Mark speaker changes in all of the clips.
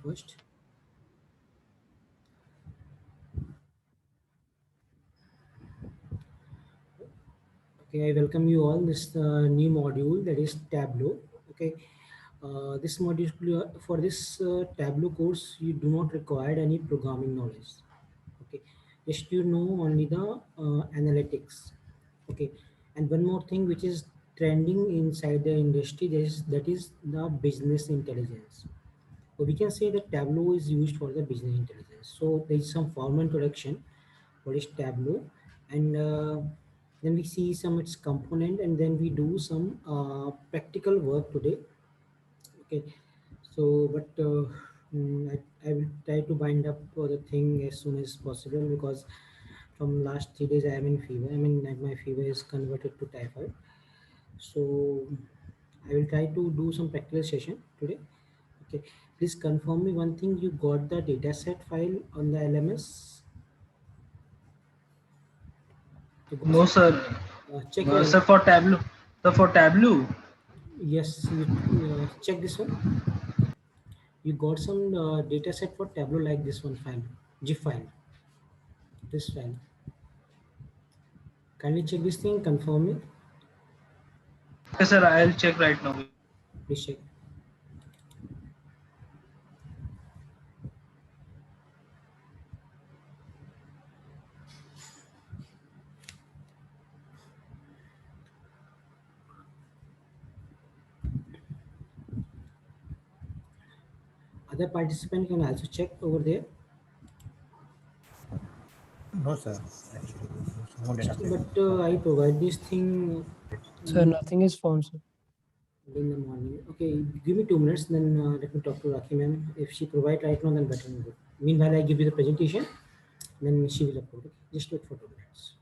Speaker 1: first. Okay, I welcome you all this new module that is Tableau. Okay, this module for this Tableau course you do not require any programming knowledge. Okay, just you know only the analytics. Okay, and one more thing which is trending inside the industry, that is the business intelligence. So we can say that Tableau is used for the business intelligence. So there is some formal introduction. What is Tableau? And then we see some its component, and then we do some practical work today. Okay. So, but I will try to bind up the thing as soon as possible because from last 3 days I am in fever. I mean, my fever is converted to typhoid. So I will try to do some practical session today. Okay, please confirm me one thing. You got the dataset file on the LMS. You got
Speaker 2: No,
Speaker 1: some.
Speaker 2: sir.
Speaker 1: Check your
Speaker 2: Sir,
Speaker 1: LMS.
Speaker 2: for Tableau. Sir, for Tableau.
Speaker 1: Yes, you check this one. You got some dataset for Tableau like this one file, GIF file. This file. Kindly check this thing. Confirm me.
Speaker 2: Yes, sir. I'll check right now.
Speaker 1: Please check. Other participant can also check over there.
Speaker 3: No, sir. Actually, there's no data set.
Speaker 1: But I provide this thing
Speaker 4: Sir, nothing is found, sir.
Speaker 1: in the morning. Okay, give me 2 minutes, then let me talk to Rakhi ma'am. If she provide right now, then better and good. Meanwhile, I give you the presentation, then she will upload. Okay? Just wait for 2 minutes.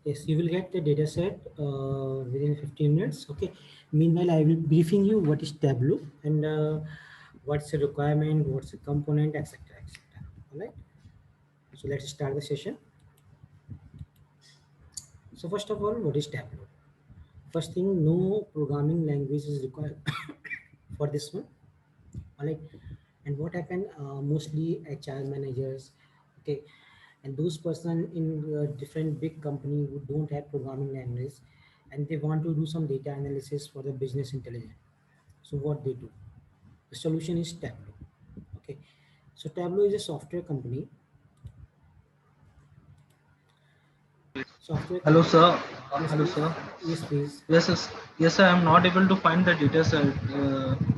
Speaker 1: Yes, you will get the data set within 15 minutes. Okay. Meanwhile, I will briefing you what is Tableau and what's the requirement, what's the component, etc. etc. All right. So let's start the session. So first of all, what is Tableau? First thing, no programming language is required for this one. All right. And what happened? Mostly HR managers, okay, and those person in different big company who don't have programming language, and they want to do some data analysis for the business intelligence. So what they do? The solution is Tableau. Okay. So Tableau is a software company. Software
Speaker 2: Hello,
Speaker 1: company.
Speaker 2: sir.
Speaker 1: Yes,
Speaker 2: Hello,
Speaker 1: please.
Speaker 2: sir.
Speaker 1: Yes, please.
Speaker 2: Yes, yes, yes, sir. I'm not able to find the data set.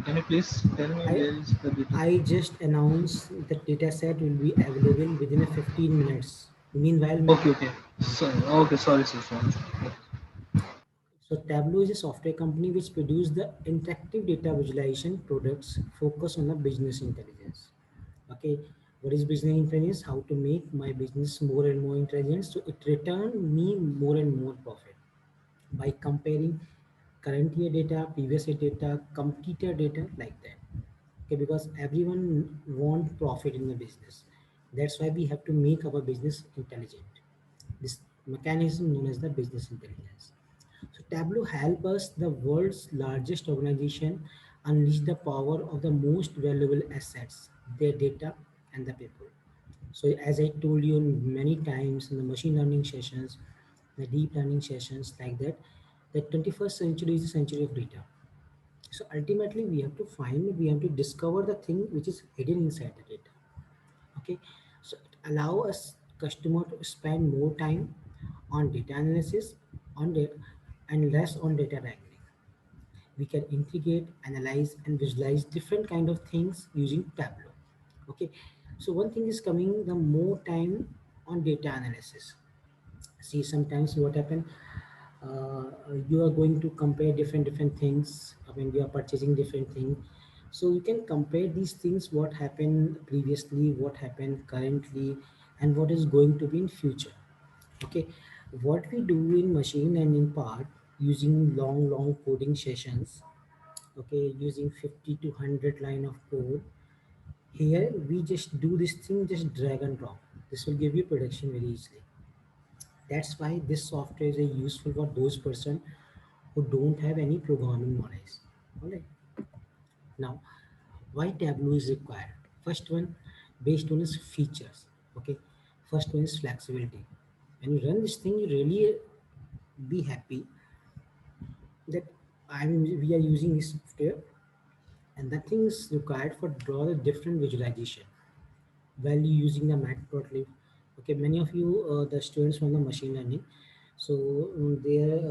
Speaker 2: Can you please tell me
Speaker 1: I
Speaker 2: where is the data?
Speaker 1: I just announced that data set will be available within a 15 minutes. Meanwhile, मैं
Speaker 2: Okay, okay. So, okay, sorry, sir. Sorry. Okay.
Speaker 1: So Tableau is a software company which produce the interactive data visualization products focused on the business intelligence. Okay, what is business intelligence? How to make my business more and more intelligent so it return me more and more profit by comparing current year data, previous year data, competitor data like that. Okay, because everyone want profit in the business. That's why we have to make our business intelligent. This mechanism known as the business intelligence. So Tableau help us, the world's largest organization, unleash the power of the most valuable assets, their data and the people. So as I told you many times in the machine learning sessions, the deep learning sessions like that, the 21st century is the century of data. So ultimately we have to discover the thing which is hidden inside the data. Okay, so it allow us customer to spend more time on data analysis on data and less on data wrangling. We can integrate, analyze and visualize different kind of things using Tableau. Okay, so one thing is coming, the more time on data analysis. See, sometimes what happen, you are going to compare different things. I mean, you are purchasing different things, so you can compare these things, what happened previously, what happened currently, and what is going to be in future. Okay, what we do in machine learning part, using long coding sessions, okay, using 50 to 100 line of code, here we just do this thing, just drag and drop. This will give you prediction very easily. That's why this software is useful for those person who don't have any programming knowledge. All right. Now, why Tableau is required? First one, based on its features. Okay. First one is flexibility. When you run this thing, you really be happy that I mean we are using this software, and that thing is required for draw the different visualization while you using the matplotlib. Okay, many of you the students from the machine learning, so their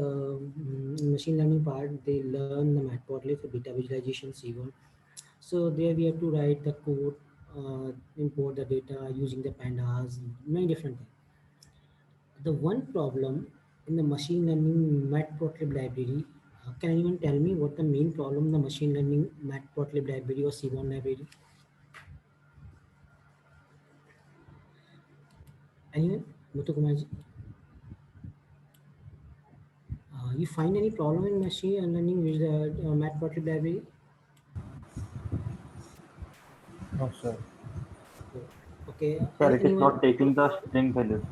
Speaker 1: machine learning part they learn the matplotlib for data visualization c1. So there we have to write the code, import the data using the pandas, many different things. The one problem in the machine learning matplotlib library, can anyone tell me what the main problem the machine learning matplotlib library or c1 library? Anyone? Muthu Kumarji? You find any problem in machine learning with the matplotlib library?
Speaker 3: No, sir.
Speaker 1: Okay,
Speaker 5: Sir, it is
Speaker 1: anyone?
Speaker 5: not taking the string values.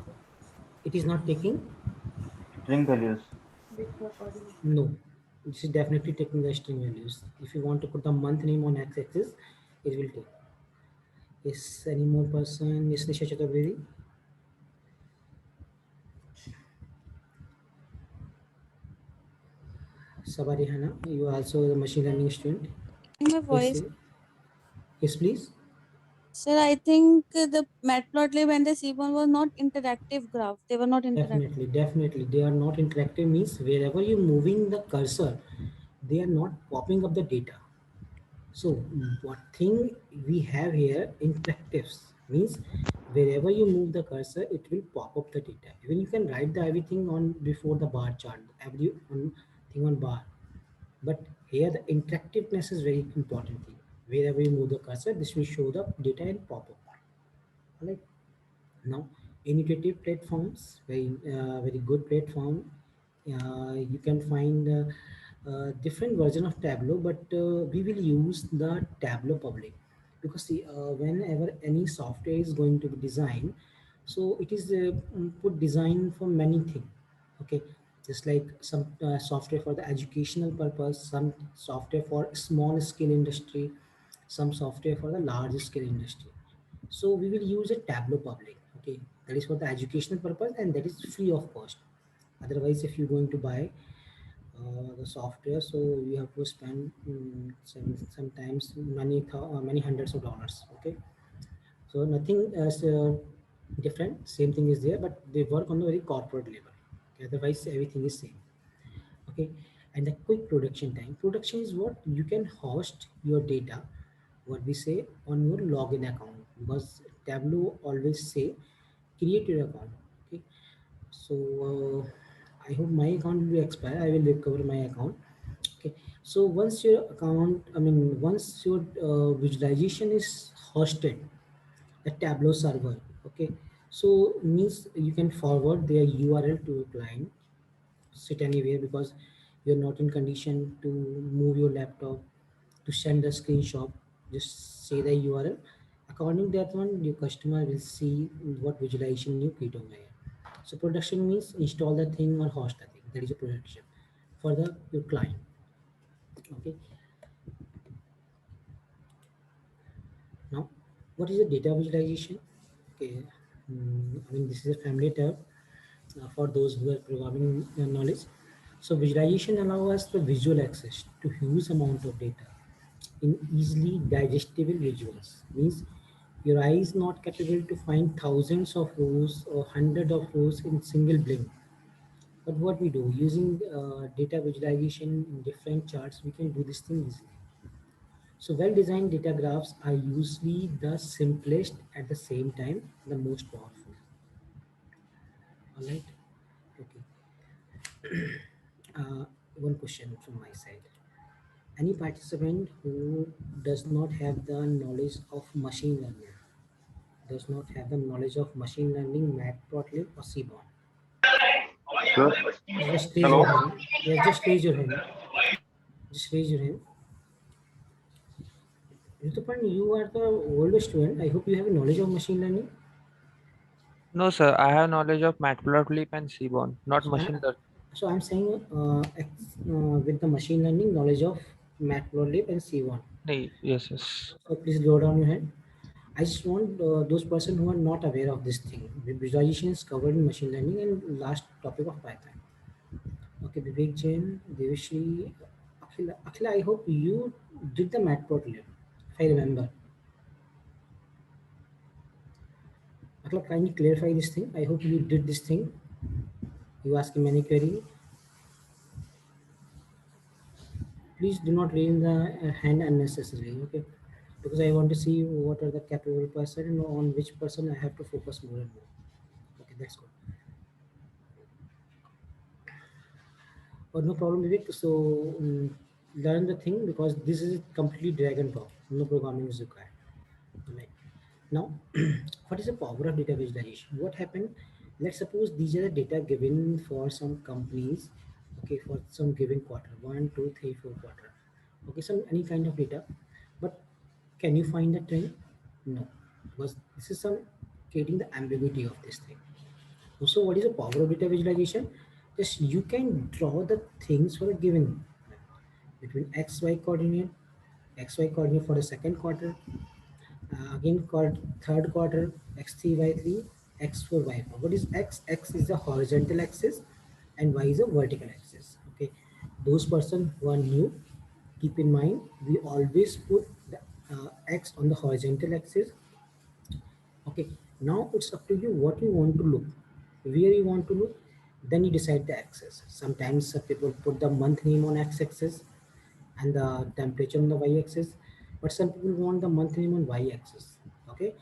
Speaker 1: It is not taking?
Speaker 5: String values.
Speaker 1: No. This is definitely taking the string values. If you want to put the month name on x-axis, it will take. Yes, any more person? Yes, Nisha Chaturvedi? Sabari Hana, you are also a machine learning student.
Speaker 6: My
Speaker 1: Yes,
Speaker 6: voice.
Speaker 1: yes, please.
Speaker 6: Sir, I think the Matplotlib and the C1 was not interactive graph. They were not interactive.
Speaker 1: Definitely. They are not interactive means wherever you're moving the cursor, they are not popping up the data. So what thing we have here, interactives means wherever you move the cursor, it will pop up the data. Even you can write the everything on before the bar chart, every one thing on bar. But here the interactiveness is very important thing. Wherever you move the cursor, this will show the data and pop up. Alright. Now, intuitive platforms, very good platform. You can find different version of Tableau, but we will use the Tableau public, because see, whenever any software is going to be designed, so it is put design for many things. Okay, just like some software for the educational purpose, some software for small scale industry, some software for the large scale industry. So we will use a Tableau public. Okay, that is for the educational purpose and that is free of cost. Otherwise, if you're going to buy the software, so you have to spend sometimes many hundreds of dollars. Okay, so nothing as different. Same thing is there, but they work on a very corporate level. Okay, otherwise, everything is same. Okay, and the quick production time. Production is what you can host your data, what we say, on your login account, because Tableau always say create your account. Okay, so I hope my account will be expired. I will recover my account. Okay, so once your account, I mean once your visualization is hosted at Tableau server. Okay, so means you can forward their URL to a client, sit anywhere, because you're not in condition to move your laptop to send a screenshot. Just say the URL. According to that one, your customer will see what visualization you create over here. So production means install the thing or host the thing. That is a production. for the your client. Okay. Now, what is the data visualization? Okay, I mean this is a family term for those who are programming knowledge. So visualization allows us the visual access to huge amount of data in easily digestible visuals. Means your eye is not capable to find thousands of rows or hundred of rows in single blink. But what we do using data visualization in different charts, we can do this thing easily. So well-designed data graphs are usually the simplest at the same time the most powerful. All right. Okay. One question from my side. Any participant who does not have the knowledge of machine learning, does not have the knowledge of machine learning, Matplotlib or Seaborn?
Speaker 5: Sure.
Speaker 1: Just raise
Speaker 5: Hello.
Speaker 1: your hand. Yes, just raise your hand. Just raise your hand. Ritupan, you are the older student. I hope you have a knowledge of machine learning.
Speaker 7: No, sir. I have knowledge of Matplotlib and Seaborn, not
Speaker 1: So,
Speaker 7: machine learning.
Speaker 1: so I'm saying with the machine learning knowledge of Matplotlib and C1.
Speaker 7: Yes, yes.
Speaker 1: So please lower down your hand. I just want those person who are not aware of this thing. Visualization is covered in machine learning and last topic of Python. Okay, Vivek Jain, Devashri, Akhila. Akhila, I hope you did the Matplotlib, if I remember. Akhila, can you clarify this thing? I hope you did this thing. You ask him any query. Please do not raise the hand unnecessarily, okay? Because I want to see what are the capable person and on which person I have to focus more and more. Okay, that's good. Or no problem, Vivek. So learn the thing because this is completely drag and drop. No programming is required. Right. Now, what is the power of data visualization? What happened? Let's suppose these are the data given for some companies, okay, for some given quarter, 1, 2, 3, 4 quarter. Okay, some any kind of data. But can you find the trend? No, because this is some creating the ambiguity of this thing. So what is the power of data visualization? Just you can draw the things for a given between XY coordinate, XY coordinate for the second quarter, again called third quarter, X3, Y3, X4, Y4. What is X? X is the horizontal axis and Y is a vertical axis. Okay, those person who are new, keep in mind we always put the X on the horizontal axis. Okay, now it's up to you what you want to look, where you want to look, then you decide the axis. Sometimes people put the month name on x-axis and the temperature on the y-axis, but some people want the month name on y-axis, okay,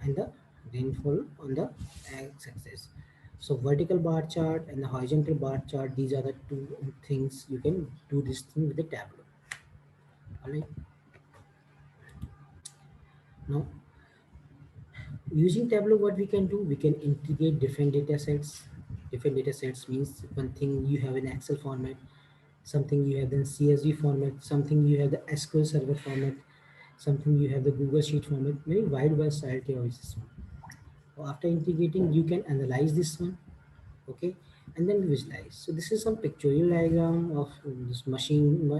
Speaker 1: and the rainfall on the x-axis. So vertical bar chart and the horizontal bar chart, these are the two things you can do this thing with the Tableau. All right. Now, using Tableau, what we can do, we can integrate different data sets. Different data sets means one thing you have an Excel format, something you have in CSV format, something you have the SQL Server format, something you have the Google Sheet format, very wide variety of this one. So after integrating, you can analyze this one, okay, and then visualize. So this is some pictorial diagram of this machine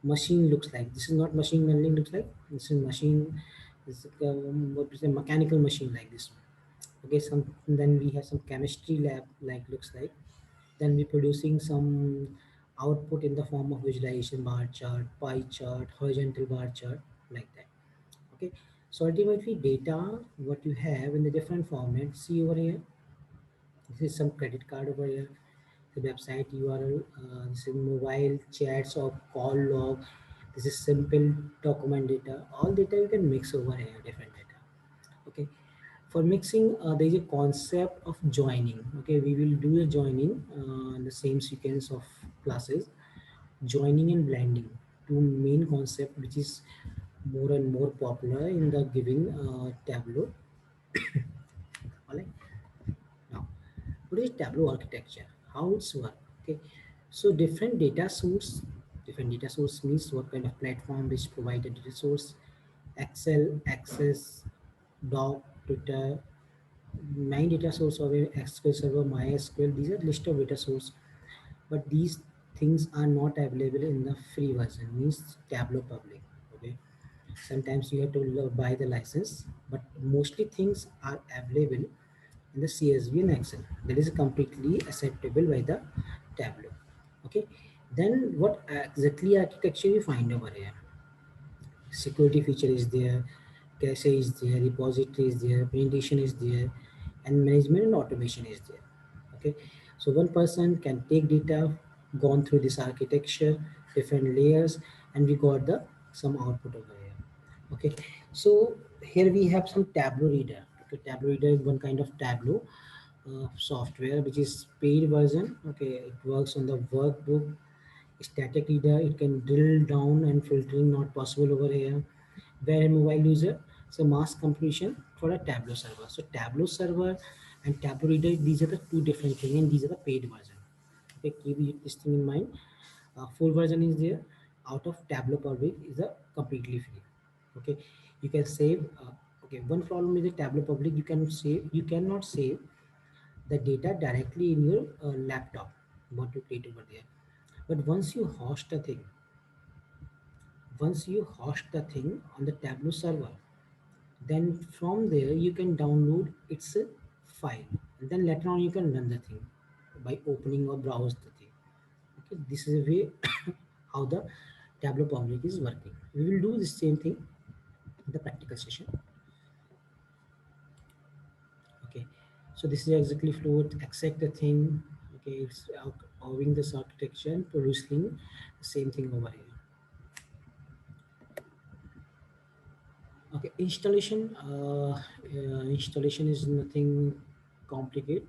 Speaker 1: looks like. This is not machine learning looks like. This is machine. This is what is a mechanical machine like this one. Okay, some then we have some chemistry lab like looks like. Then we producing some output in the form of visualization bar chart, pie chart, horizontal bar chart like that. Okay, so ultimately data what you have in the different formats. See over here. This is some credit card over here, the website URL, this is mobile chats or call log, this is simple document data, all data you can mix over here, different data. Okay, for mixing there is a concept of joining. Okay, we will do the joining in the same sequence of classes, joining and blending, two main concept which is more and more popular in the given Tableau. All right. Now, what is Tableau architecture? How it's work? Okay, so different data source means what kind of platform which provided data source. Excel, Access, Doc, Twitter, main data source of a SQL Server, MySQL. These are list of data source, but these things are not available in the free version, means Tableau public. Okay, sometimes you have to buy the license, but mostly things are available in the CSV and Excel. That is completely acceptable by the Tableau. Okay, then what exactly architecture you find over here? Security feature is there, cache is there, repository is there, presentation is there, and management and automation is there. Okay, so one person can take data, gone through this architecture, different layers, and we got the some output over here. Okay, so here we have some Tableau reader. Okay, Tableau reader is one kind of Tableau software which is paid version. Okay, it works on the workbook. Static reader, it can drill down and filtering not possible over here. Where a mobile user, so mass completion for a Tableau server. So Tableau server and Tableau reader, these are the two different things, and these are the paid version. Okay, keep this thing in mind. Full version is there. Out of Tableau public is a completely free. Okay, you can save. Okay, one problem is the Tableau public. You cannot save the data directly in your laptop. What you create over there. But once you host the thing on the Tableau server, then from there you can download its file, and then later on you can run the thing by opening or browse the thing. Okay, this is a way how the Tableau public is working. We will do the same thing in the practical session. Okay, so this is exactly float, accept the thing. Okay, it's owing this architecture and producing the same thing over here. Okay, installation is nothing complicated,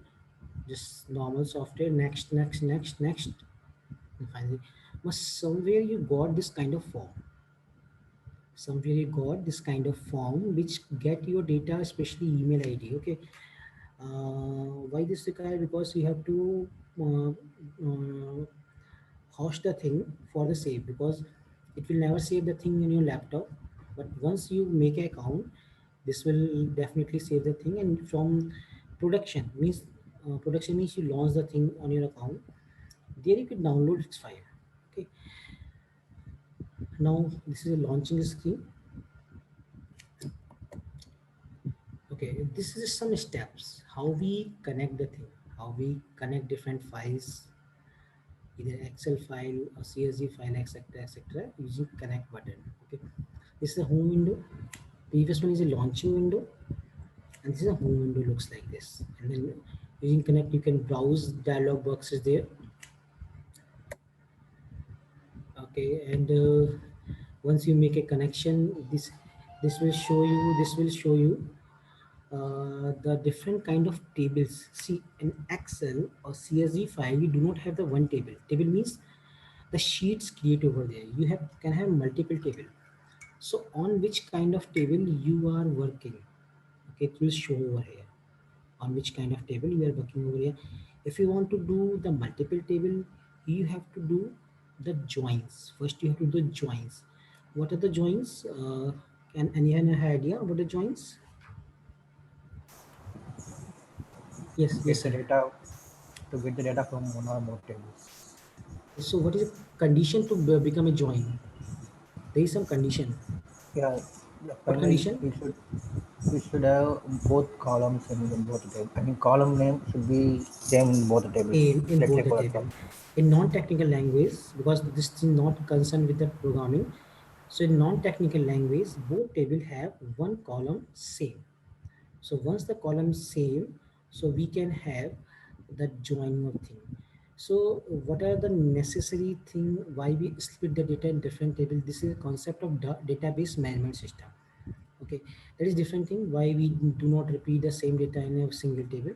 Speaker 1: just normal software. Next, and finally, but somewhere you got this kind of form. Which get your data, especially email ID. Okay, why this required? Because you have to host the thing for the save, because it will never save the thing in your laptop, but once you make an account, this will definitely save the thing. And from production means you launch the thing on your account, there you can download its file. Okay, now this is a launching screen. Okay, this is some steps how we connect the thing, how we connect different files, either Excel file or CSV file, etc., using connect button. Okay, this is a home window. Previous one is a launching window, and this is a home window, looks like this. And then using connect, you can browse dialog boxes there. Okay, and once you make a connection, this will show you the different kind of tables. See, in Excel or CSV file, you do not have the one table. Table means the sheets create over there. You can have multiple table. So on which kind of table you are working, okay, it will show over here on which kind of table you are working over here. If you want to do the multiple table, you have to do the joins. First you have to do the joins. What are the joins? Can anyone have idea what the joins? Yes,
Speaker 3: Get
Speaker 1: yes,
Speaker 3: the
Speaker 1: sir.
Speaker 3: data to get the data from one or more tables.
Speaker 1: So what is the condition to become a join? There is some condition.
Speaker 3: Yeah,
Speaker 1: What
Speaker 3: finally
Speaker 1: condition?
Speaker 3: we should have both columns in both the tables. I mean, column name should be same in both the tables.
Speaker 1: In
Speaker 3: Let's
Speaker 1: both
Speaker 3: say
Speaker 1: the
Speaker 3: for
Speaker 1: table.
Speaker 3: example.
Speaker 1: In non-technical language, because this is not concerned with the programming. So in non-technical language, both table have one column same. So once the column is same, so we can have the joining of thing. So what are the necessary thing why we split the data in different table? This is a concept of database management system. Okay, that is different thing why we do not repeat the same data in a single table.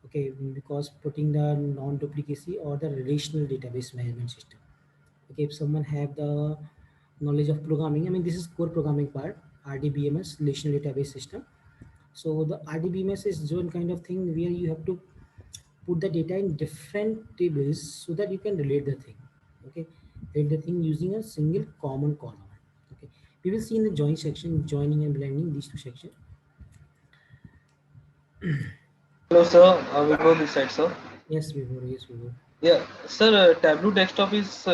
Speaker 1: Okay, because putting the non-duplicacy or the relational database management system. Okay, if someone have the knowledge of programming, I mean this is core programming part, RDBMS, relational database system. So the RDBMS is one kind of thing where you have to put the data in different tables so that you can relate the thing. Okay, relate the thing using a single common column. Okay, we will see in the join section, joining and blending, these two sections.
Speaker 2: Hello, sir. We go this side, sir.
Speaker 1: Yes, we will.
Speaker 2: Yeah, sir, Tableau desktop is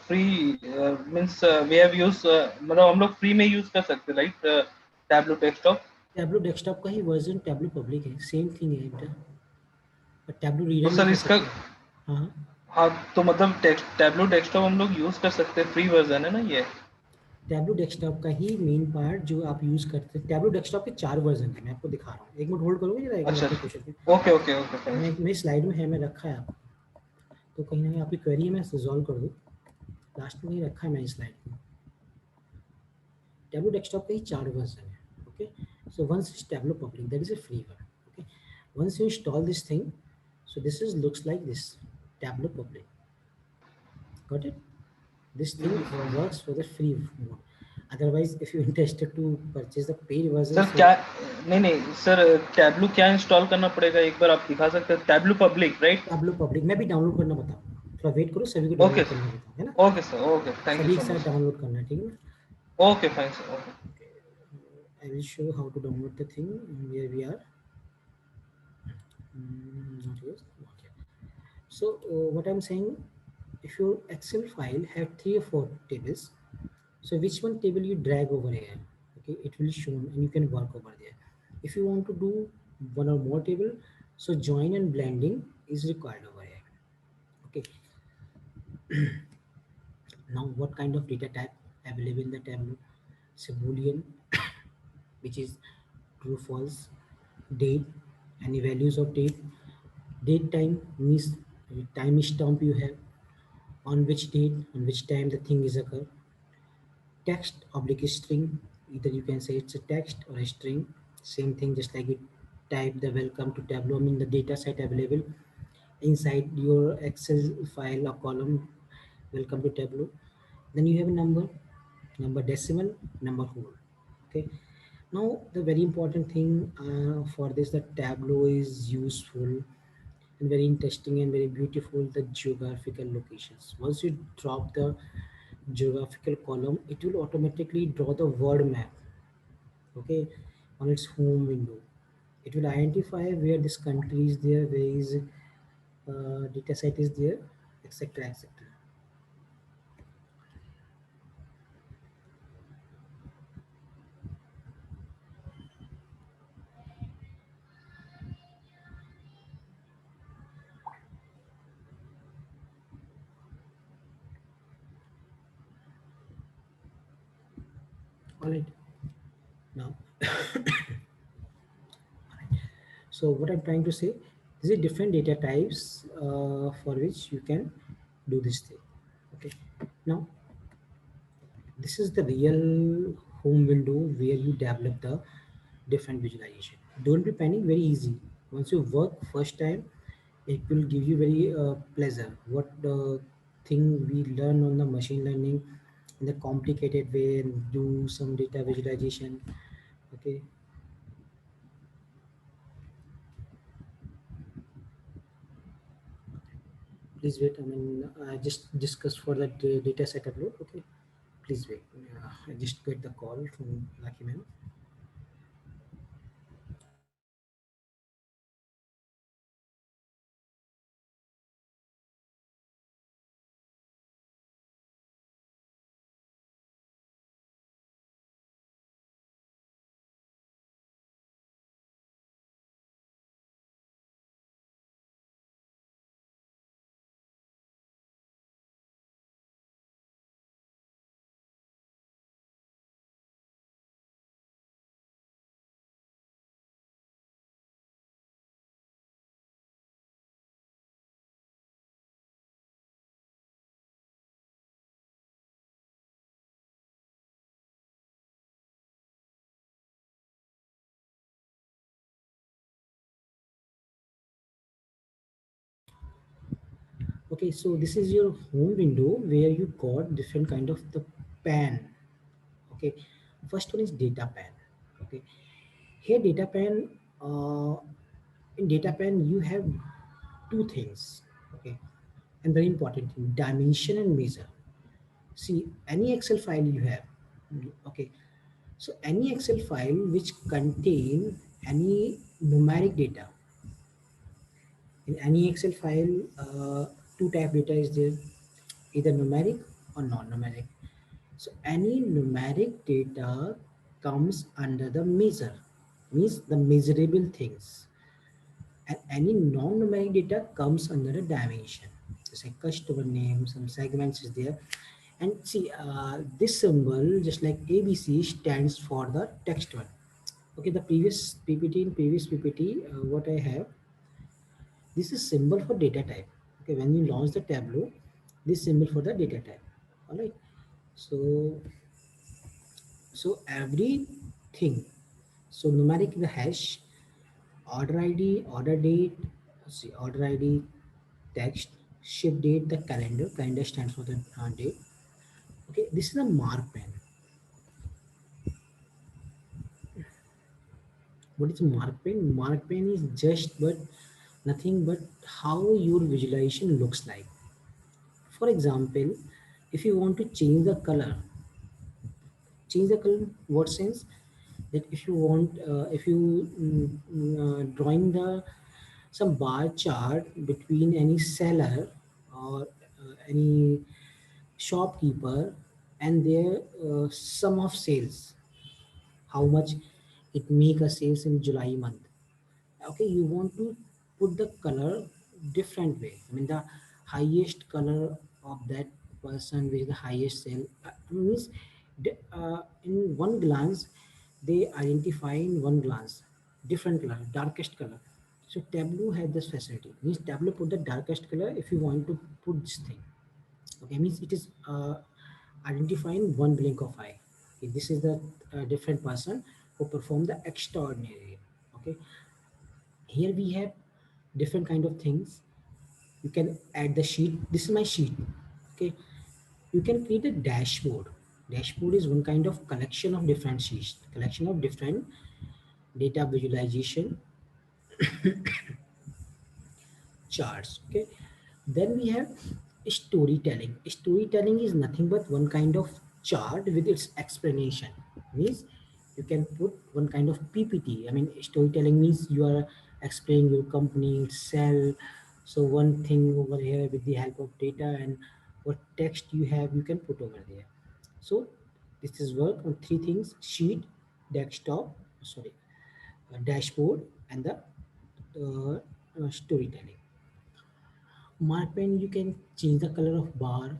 Speaker 2: free. Means we have used. मतलब हम लोग free में use कर सकते, right? Tableau desktop.
Speaker 1: Tableau desktop का ही version Tableau public है, same thing है बेटा, पर टैबलो
Speaker 2: तो
Speaker 1: रीडर नहीं
Speaker 2: सर
Speaker 1: कर
Speaker 2: इसका,
Speaker 1: सकते। हाँ,
Speaker 2: हाँ तो मतलब टैबलो डेस्कटॉप हम लोग यूज कर सकते हैं, फ्री वर्जन है ना ये?
Speaker 1: टैबलो डेस्कटॉप का ही मेन पार्ट जो आप यूज़ करते हैं, टैबलो डेस्कटॉप के 4 वर्जन है, मैं आपको दिखा रहा हूँ। एक मिनट होल्ड करोगे जरा, एक मिनट
Speaker 2: अच्छा,
Speaker 1: अपने क्वेश्चन पे।
Speaker 2: ओके ओके ओके,
Speaker 1: मैं
Speaker 2: थैंक्स।
Speaker 1: मेरी स्लाइड में है, मैं रखा है आपको, तो कहीं ना कहीं आपकी क्वेरी है, मैं रिजॉल्व कर दूँ। लास्ट में कहीं रखा है मैंने स्लाइड में। टैबलो डेस्कटॉप के ही 4 वर्जन है। Okay, so once is Tableau public, that is a free one. Okay, once you install this thing, so this is looks like this, Tableau public. Got it? This thing works for the free mode. Otherwise, if you're interested to purchase the paid version,
Speaker 2: sir
Speaker 1: so
Speaker 2: क्या, नहीं नहीं sir, Tableau क्या install करना पड़ेगा, एक बार आप दिखा सकते हैं? Tableau public, right?
Speaker 1: Tableau public मैं भी डाउनलोड करना बताऊँ, थोड़ा वेट करो, सभी को
Speaker 2: ओके
Speaker 1: डाउनलोड करना बताऊँ, है ना?
Speaker 2: Okay sir, okay, thank you
Speaker 1: सभी एक
Speaker 2: सो मच
Speaker 1: साथ
Speaker 2: सर।
Speaker 1: डाउनलोड करना है, ठीक है ना?
Speaker 2: Okay fine sir, okay.
Speaker 1: I will show how to download the thing. Where we are. Not yet. Not yet. So what I'm saying, if your Excel file have 3 or 4 tables, so which one table you drag over here, okay, it will show and you can work over there. If you want to do one or more table, so join and blending is required over here. Okay, now what kind of data type available in the Tableau? So boolean, which is true false, date, any values of date, date time means time stamp you have, on which date, on which time the thing is occur, text oblique string, either you can say it's a text or a string, same thing, just like you type the welcome to Tableau, I mean the data set available inside your Excel file or column, welcome to Tableau. Then you have a number decimal, number whole. Okay, now the very important thing for this, the Tableau is useful and very interesting and very beautiful, the geographical locations. Once you drop the geographical column, it will automatically draw the word map, okay, on its home window. It will identify where this country is there, where is data set is there, etc, etc. All right, now so what I'm trying to say, these are different data types for which you can do this thing. Okay, now this is the real home window where you develop the different visualization. Don't be panic, very easy. Once you work first time, it will give you very pleasure. What the thing we learn on the machine learning in the complicated way and do some data visualization. Okay, please wait. I mean, I just discussed for that data set upload. Okay, please wait. I just get the call from Lucky Man. Okay, so this is your home window where you got different kind of the pan. Okay, first one is data pan. Okay, here data pan, in data pan you have two things. Okay, and very important thing, dimension and measure. See, any Excel file you have, okay, so any Excel file which contain any numeric data, in any Excel file, two type data is there, either numeric or non-numeric. So any numeric data comes under the measure, means the measurable things, and any non-numeric data comes under a dimension. Just like customer name, some segments is there. And see, this symbol, just like ABC, stands for the text one. Okay, the previous PPT, what I have, this is symbol for data type. Okay, when you launch the Tableau, this symbol for the data type. All right. So, so everything. So numeric the hash, order ID, order date, see order ID, text, ship date, the calendar. Calendar stands for the date. Okay, this is a mark pen. What is mark pen? Mark pen is just but nothing but how your visualization looks like. For example, if you want to change the color, what sense? That if you want, if you drawing the some bar chart between any seller or any shopkeeper and their sum of sales, how much it make a sales in July month. Okay, you want to put the color different way. I mean the highest color of that person with the highest sale means in one glance they identify in one glance different color, darkest color. So Tableau had this facility, means Tableau put the darkest color if you want to put this thing. Okay, means it is identifying one blink of eye. Okay, this is the different person who performed the extraordinary. Okay, here we have different kind of things. You can add the sheet. This is my sheet. Okay, you can create a dashboard. Dashboard is one kind of collection of different sheets, collection of different data visualization charts. Okay, then we have storytelling. Storytelling is nothing but one kind of chart with its explanation. Means you can put one kind of PPT. I mean, storytelling means you are explaining your company itself. So one thing over here with the help of data and what text you have, you can put over there. So this is work on three things: sheet, desktop, sorry, dashboard, and the storytelling. Mark pen, you can change the color of bar,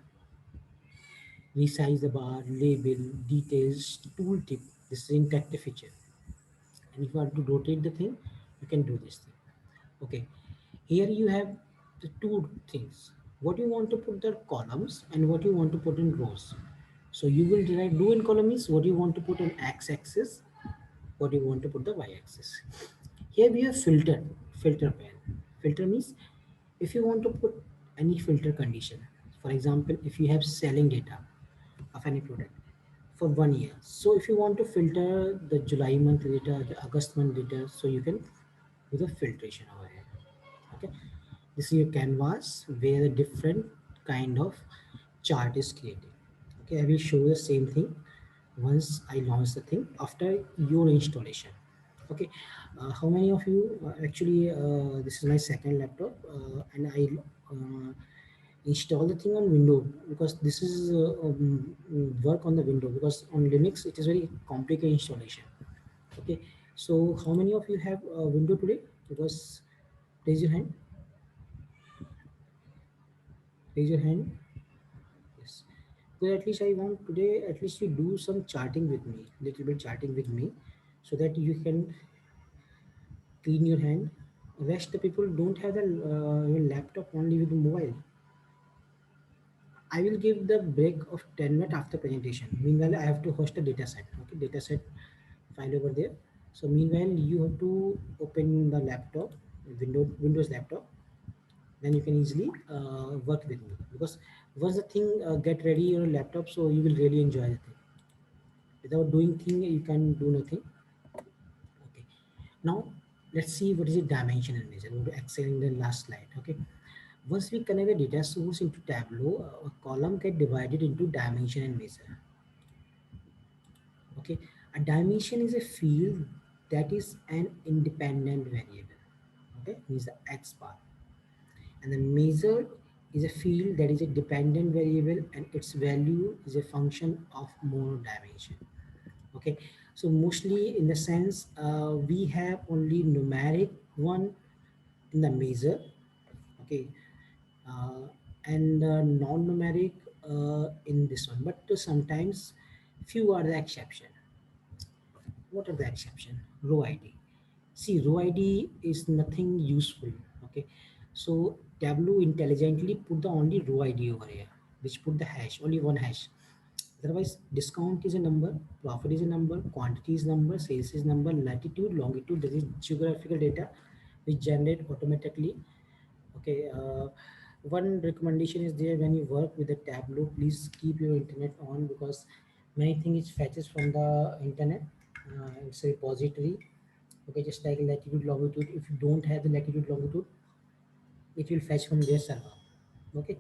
Speaker 1: resize the bar, label, details, tooltip. This is interactive feature. And if you want to rotate the thing, you can do this thing. Okay. Here you have the two things. What you want to put the columns and what you want to put in rows. So you will do in column is what you want to put on x-axis, what you want to put the y-axis. Here we have filter pane. Filter means if you want to put any filter condition. For example, if you have selling data of any product for 1 year. So if you want to filter the July month data, the August month data, so you can do the filtration over here. Okay. This is your canvas where a different kind of chart is created. Okay, I will show the same thing once I launch the thing after your installation. Okay, how many of you actually this is my second laptop and I install the thing on window because this is work on the window because on Linux it is very complicated installation. Okay, so how many of you have window today? Because raise your hand. Raise your hand. Yes. Well, at least I want today, at least you do some charting with me, little bit charting with me, so that you can clean your hand. Rest the people don't have the laptop, only with the mobile. I will give the break of 10 minutes after presentation. Meanwhile, I have to host a data set. Okay, data set file over there. So meanwhile, you have to open the laptop, Windows laptop. Then you can easily work with me because once the thing get ready your laptop, so you will really enjoy the thing. Without doing thing, you can do nothing. Okay. Now let's see what is the dimension and measure. We'll excel in the last slide. Okay. Once we connect the data source into Tableau, a column get divided into dimension and measure. Okay. A dimension is a field that is an independent variable. Okay. Means the X bar. And the measure is a field that is a dependent variable and its value is a function of more dimension. Okay, so mostly in the sense we have only numeric one in the measure. Okay, uh, and non-numeric in this one, but sometimes few are the exception. What are the exception? Row ID. See, row ID is nothing useful. Okay, so Tableau intelligently put the only row ID over here, which put the hash, only one hash. Otherwise, discount is a number, profit is a number, quantity is number, sales is number, latitude, longitude, that is geographical data, which generate automatically. Okay, one recommendation is there: when you work with the Tableau, please keep your internet on, because many things it fetches from the internet. It's a repository. Okay, just like latitude, longitude. If you don't have the latitude, longitude, it will fetch from their server. Okay,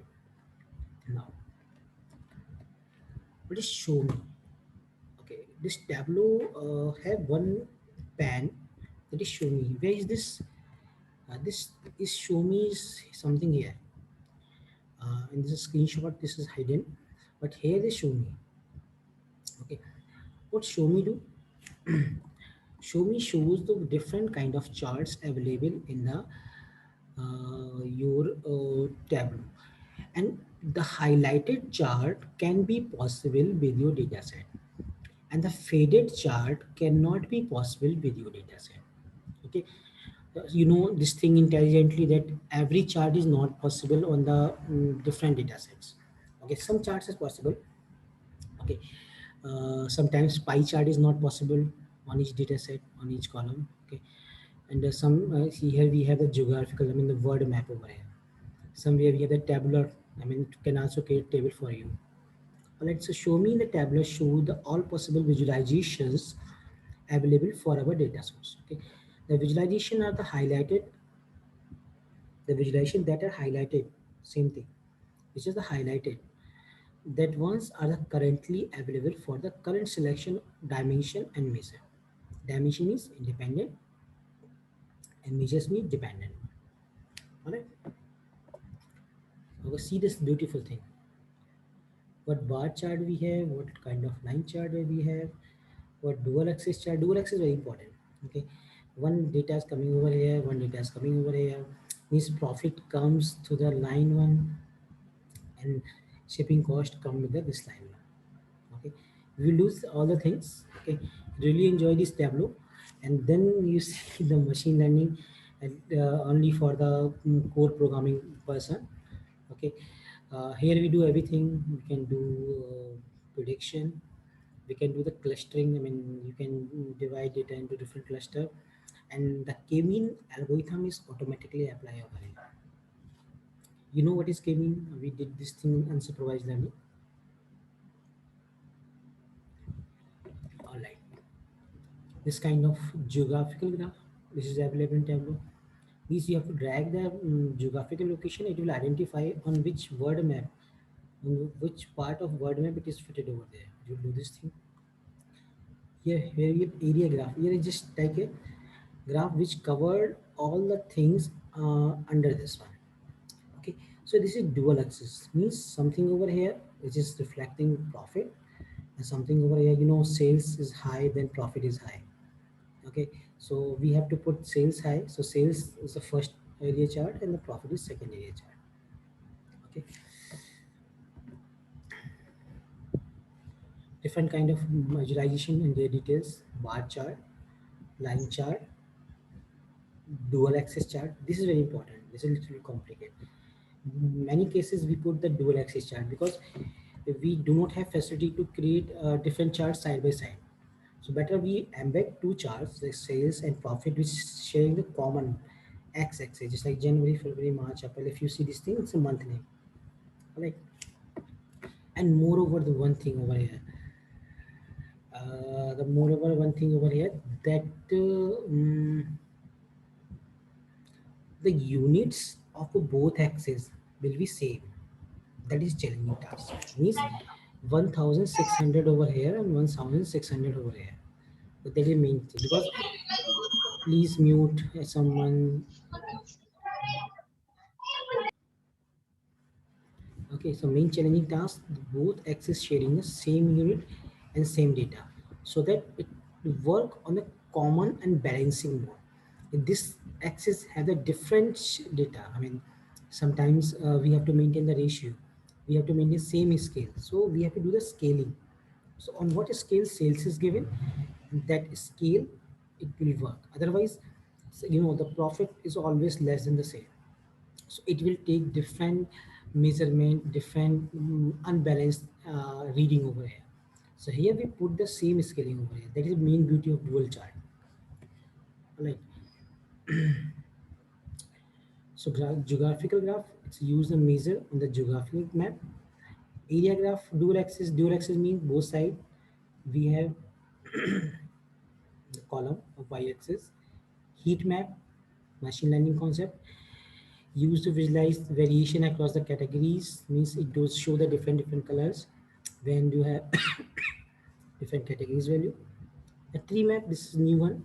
Speaker 1: now what is show me? Okay, this Tableau have one pan that is show me. Where is this? This is show me is something here. In this screenshot, this is hidden, but here they show me. Okay, what show me do? Show me shows the different kind of charts available in the your Tableau, and the highlighted chart can be possible with your dataset, and the faded chart cannot be possible with your dataset. Okay, you know this thing intelligently that every chart is not possible on the different datasets. Okay, some charts is possible. Okay, sometimes pie chart is not possible on each data set, on each column. Okay, and some see here we have the geographical, I mean the word map over here. Somewhere we have the tabular, I mean it can also create table for you. Let's show me in the tabular, show the all possible visualizations available for our data source. Okay, the visualization are the highlighted, the visualization that are highlighted, same thing, which is the highlighted, that ones are the currently available for the current selection dimension and measure. Dimension is independent and measures mean dependent. All right. Okay, see this beautiful thing. What bar chart we have, what kind of line chart we have, what dual axis chart. Dual axis is very important. Okay, one data is coming over here, one data is coming over here. Means profit comes to the line one, and shipping cost come with the this line one. Okay, we lose all the things. Okay, really enjoy this Tableau, and then you see the machine learning and, only for the core programming person. Okay, here we do everything. We can do prediction, we can do the clustering. I mean you can divide data into different cluster, and the k-mean algorithm is automatically apply over here. You know what is k-mean? We did this thing in unsupervised learning. All right, this kind of geographical graph, this is available in Tableau. Means you have to drag the geographical location, it will identify on which word map, on which part of word map it is fitted over there. You do this thing. Here we have area graph. Here is just like a graph which covered all the things under this one. Okay, so this is dual axis, means something over here which is reflecting profit, and something over here, you know, sales is high, then profit is high. Okay, so we have to put sales high, so sales is the first area chart and the profit is second area chart. Okay, different kind of visualization in their details: bar chart, line chart, dual axis chart. This is very important, this is a little complicated. Many cases we put the dual axis chart because we do not have facility to create different charts side by side. So better we embed two charts, the sales and profit, which is sharing the common x-axis, just like January, February, March, April. If you see this thing, it's a month name. All right. And moreover, the one thing over here, that the units of both axes will be same. That is challenging task. Means 1600 over here and 1600 over here. But that is main thing, because please mute someone. Okay, so main challenging task, both axes sharing the same unit and same data, so that it work on a common and balancing mode. If this axis have a different data, I mean, sometimes we have to maintain the ratio, we have to maintain same scale, so we have to do the scaling. So on what scale sales is given, that scale it will work. Otherwise, the profit is always less than the sale. So it will take different measurement, different unbalanced reading over here. So here we put the same scaling over here. That is the main beauty of dual chart. Right. So geographical graph, it's used to measure on the geographic map. Area graph, dual axis means both sides. We have the column of y-axis. Heat map, machine learning concept, used to visualize variation across the categories, means it does show the different colors when you have different categories value. A tree map, this is new one.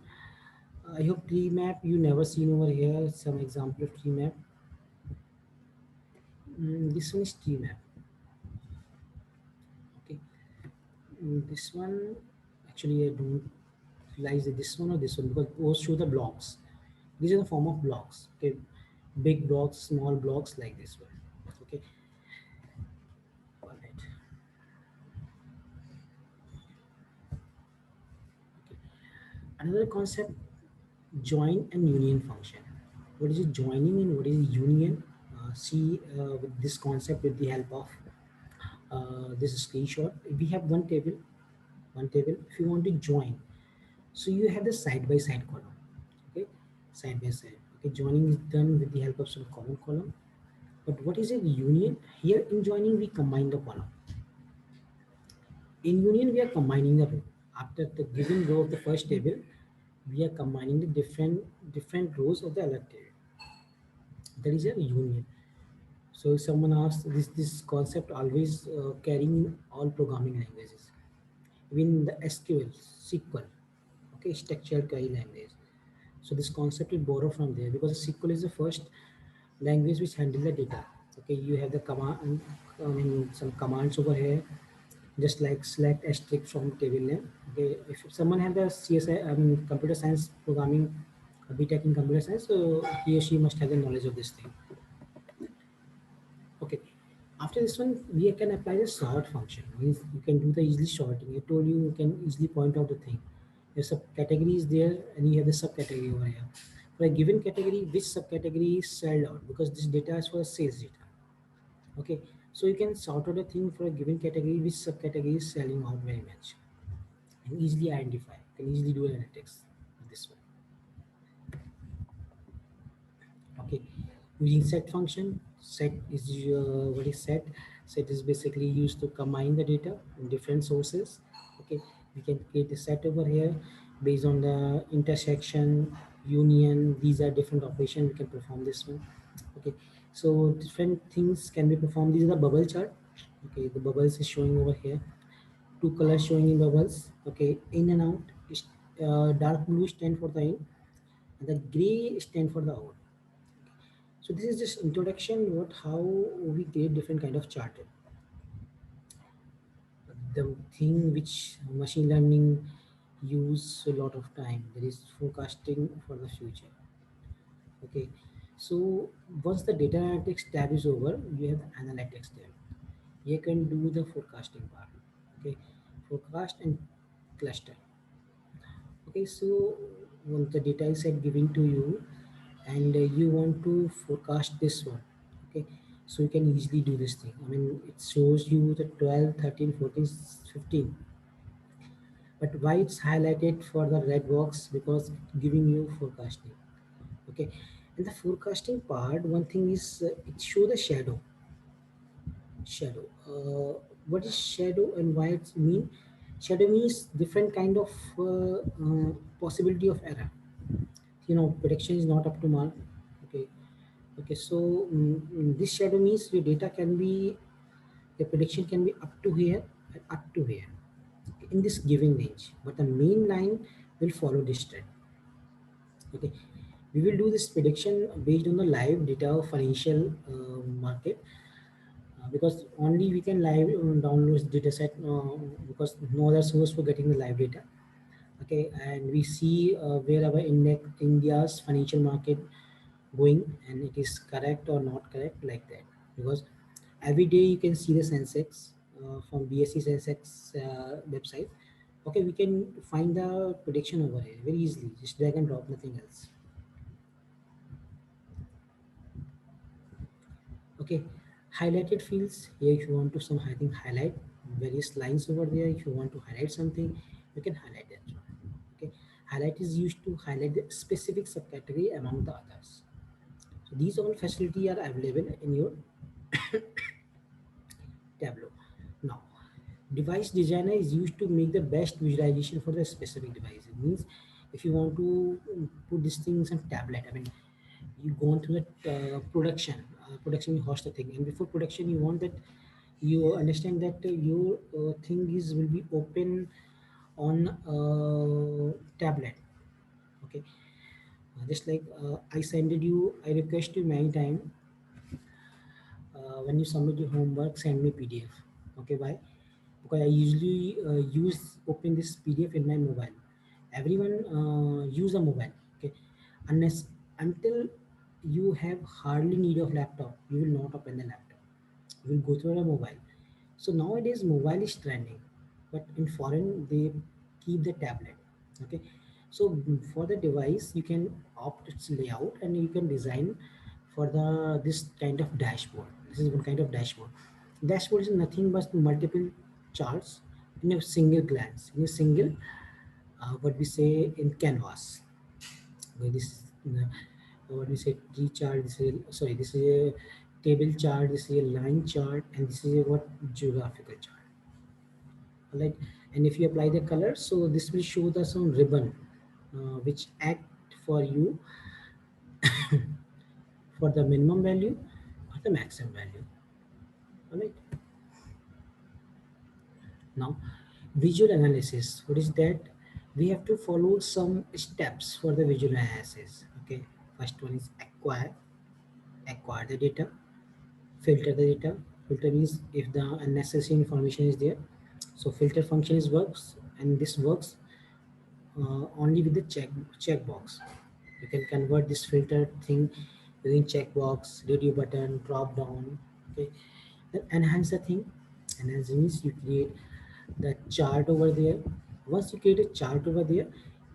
Speaker 1: I hope tree map you never seen over here. Some example of tree map. This one is tree map. Okay. This one actually I don't realize that this one or this one, because both show the blocks. These are the form of blocks. Okay, big blocks, small blocks, like this one. Okay. All right. Okay. Another concept, join and union function. What is it joining and what is union? See with this concept with the help of this screenshot. We have one table. If you want to join, so you have the side by side column. Okay, side by side. Okay, joining is done with the help of some common column. But what is a union? Here in joining we combine the column. In union we are combining the row. After the given row of the first table, we are combining the different rows of the other table. That is a union. So if someone asks, this concept always carrying in all programming languages, even the SQL, okay, structured query language. So this concept is borrowed from there, because SQL is the first language which handles the data. Okay, you have the command, I mean some commands over here, just like select asterisk from table name. Okay, if someone has the CSI, I mean computer science programming, BTech in computer science, so he or she must have the knowledge of this thing. Okay, after this one we can apply the sort function. Means you can do the easily sorting. I told you you can easily point out the thing. There's subcategory is there and you have the subcategory over here. For a given category, which subcategory is sold out, because this data is for sales data. Okay, so you can sort out a thing for a given category, which subcategory is selling out very much, and easily identify. You can easily do analytics with this one. Okay, using set function. Set is what is set? Set is basically used to combine the data in different sources. Okay, we can create a set over here based on the intersection, union. These are different operations we can perform this one. Okay, so different things can be performed. These are the bubble chart. Okay, the bubbles is showing over here. Two colors showing in bubbles. Okay, in and out. Dark blue stand for the in, and the gray stand for the out. So this is just introduction what how we create different kind of chart. The thing which machine learning use a lot of time, there is forecasting for the future. Okay, so once the data analytics tab is over, you have the analytics tab. You can do the forecasting part. Okay, forecast and cluster. Okay, so once the data is set given to you and you want to forecast this one, okay, so you can easily do this thing. I mean it shows you the 12, 13, 14, 15, but why it's highlighted for the red box? Because it's giving you forecasting. Okay, in the forecasting part, one thing is it show the shadow. What is shadow and why it's mean? Shadow means different kind of possibility of error. Prediction is not up to mark. Okay, okay, so this shadow means your data can be, the prediction can be up to here and up to here in this given range, but the main line will follow this trend. Okay, we will do this prediction based on the live data of financial market, because only we can live download data set because no other source for getting the live data. Okay, and we see wherever India's financial market going, and it is correct or not correct, like that. Because every day you can see the Sensex from BSE Sensex website. Okay, we can find the prediction over here very easily, just drag and drop, nothing else. Okay, highlighted fields here, if you want to some, I think, highlight various lines over there. If you want to highlight something, you can highlight that. Okay, highlight is used to highlight the specific subcategory among the others. So these all facility are available in your Tableau. Now, device designer is used to make the best visualization for the specific device. It means if you want to put this thing in some tablet, I mean, you go on through the production, you host the thing, and before production you want that you understand that your thing is will be open on tablet. Okay, just like I request you many time, when you submit your homework, send me PDF. Okay, why? Because I usually open this PDF in my mobile. Everyone use a mobile. Okay, unless until you have hardly need of laptop, you will not open the laptop. You will go through a mobile. So nowadays mobile is trending, but in foreign they keep the tablet. Okay, so for the device you can opt its layout and you can design for the this kind of dashboard. This is one kind of dashboard. Dashboard is nothing but multiple charts in a single glance, in a single what we say in canvas. Where this what we say T chart. This is sorry. This is a table chart. This is a line chart, and this is a what geographical chart. Alright, and if you apply the color, so this will show the some ribbon which act for you for the minimum value or the maximum value. Alright. Now, visual analysis. What is that? We have to follow some steps for the visual analysis. Okay. First one is acquire the data, filter the data. Filter means if the unnecessary information is there. So filter function is works, and this works only with the checkbox. You can convert this filter thing using checkbox, radio button, drop down. Okay, then enhance the thing. Enhance means you create the chart over there. Once you create a chart over there,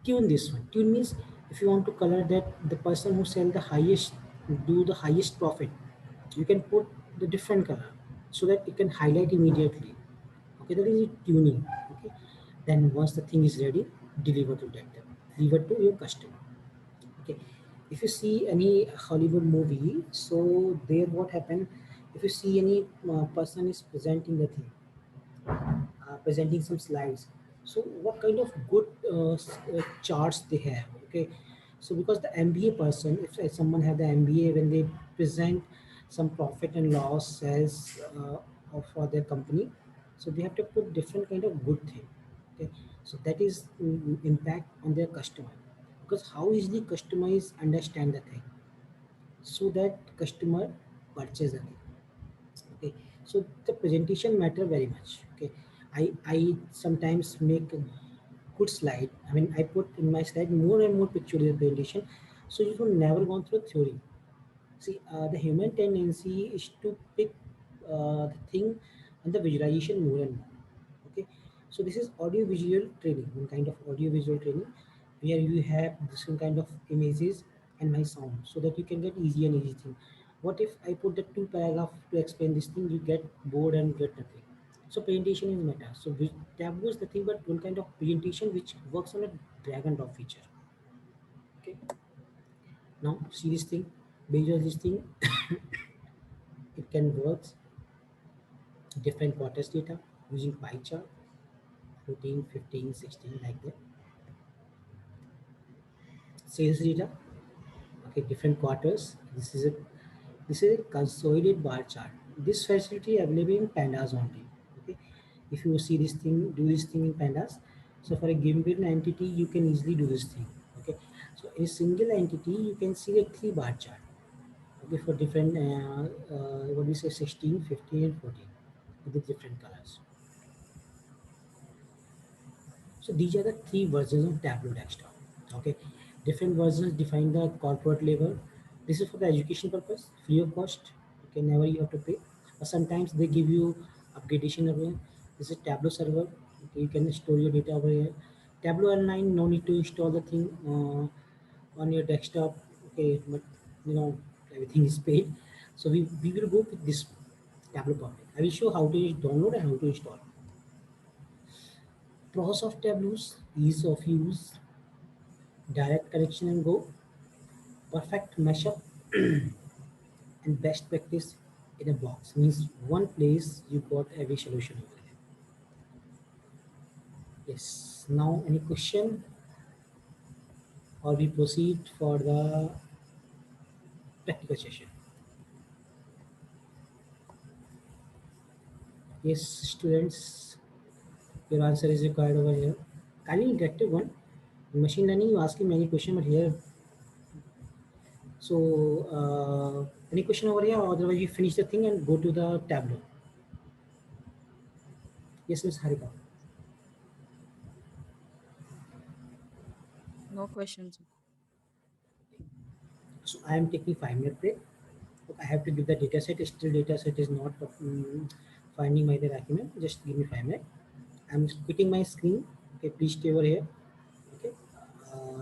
Speaker 1: tune this one. Tune means if you want to color that the person who sell the highest do the highest profit, you can put the different color so that it can highlight immediately. Okay, that is tuning. Okay, then once the thing is ready, deliver to that, deliver to your customer. Okay, if you see any Hollywood movie, so there what happened, if you see any person is presenting the thing, presenting some slides, so what kind of good charts they have. Okay, so because the MBA person, if someone have the MBA, when they present some profit and loss as for their company, so they have to put different kind of good thing. Okay, so that is impact on their customer, because how easily customers understand the thing, so that customer purchase the thing. Okay, so the presentation matter very much. Okay, I sometimes make a good slide. I mean, I put in my slide more and more picture presentation, so you will never go through theory. See, the human tendency is to pick the thing and the visualization more and more. Okay, so this is audio visual training, one kind of audio visual training, where you have different kind of images and my sound, so that you can get easy and easy thing. What if I put the two paragraph to explain this thing, you get bored and get nothing. So presentation is matter. So Tableau is the thing, but one kind of presentation which works on a drag and drop feature. Okay, now see this thing, based on this thing it can work different quarters data using pie chart, 14, 15, 16, like that. Sales data, okay, different quarters. This is a consolidated bar chart. This facility available in pandas only. Okay, if you see this thing, do this thing in pandas. So for a given entity, you can easily do this thing. Okay, so in a single entity, you can see a 3 bar chart. Okay, for different, what do we say, 16, 15, and 14 with the different colors. So these are the three versions of Tableau Desktop. Okay, different versions define the corporate level. This is for the education purpose, free of cost. Okay, never you have to pay. Or sometimes they give you upgradation over here. This is Tableau server. Okay, you can store your data over here. Tableau Online, no need to install the thing on your desktop. Okay, but you know everything is paid. So we will go with this Tableau Public. I will show how to download and how to install. Pros of Tableau's ease of use, direct connection and go, perfect mashup, and best practice in a box. Means one place you got every solution over there. Yes. Now any question or we proceed for the practical session? Yes, students, your answer is required over here. Kindly interactive one. In machine learning, you asking many questions, but here. So, any question over here? Or otherwise, you finish the thing and go to the Tableau. Yes, Miss Harika.
Speaker 8: No questions.
Speaker 1: So I am taking 5 minute break. I have to give the data set. Still, data set is not finding my the document. Just give me 5 minutes. I'm quitting my screen. Okay, please stay over here. Okay,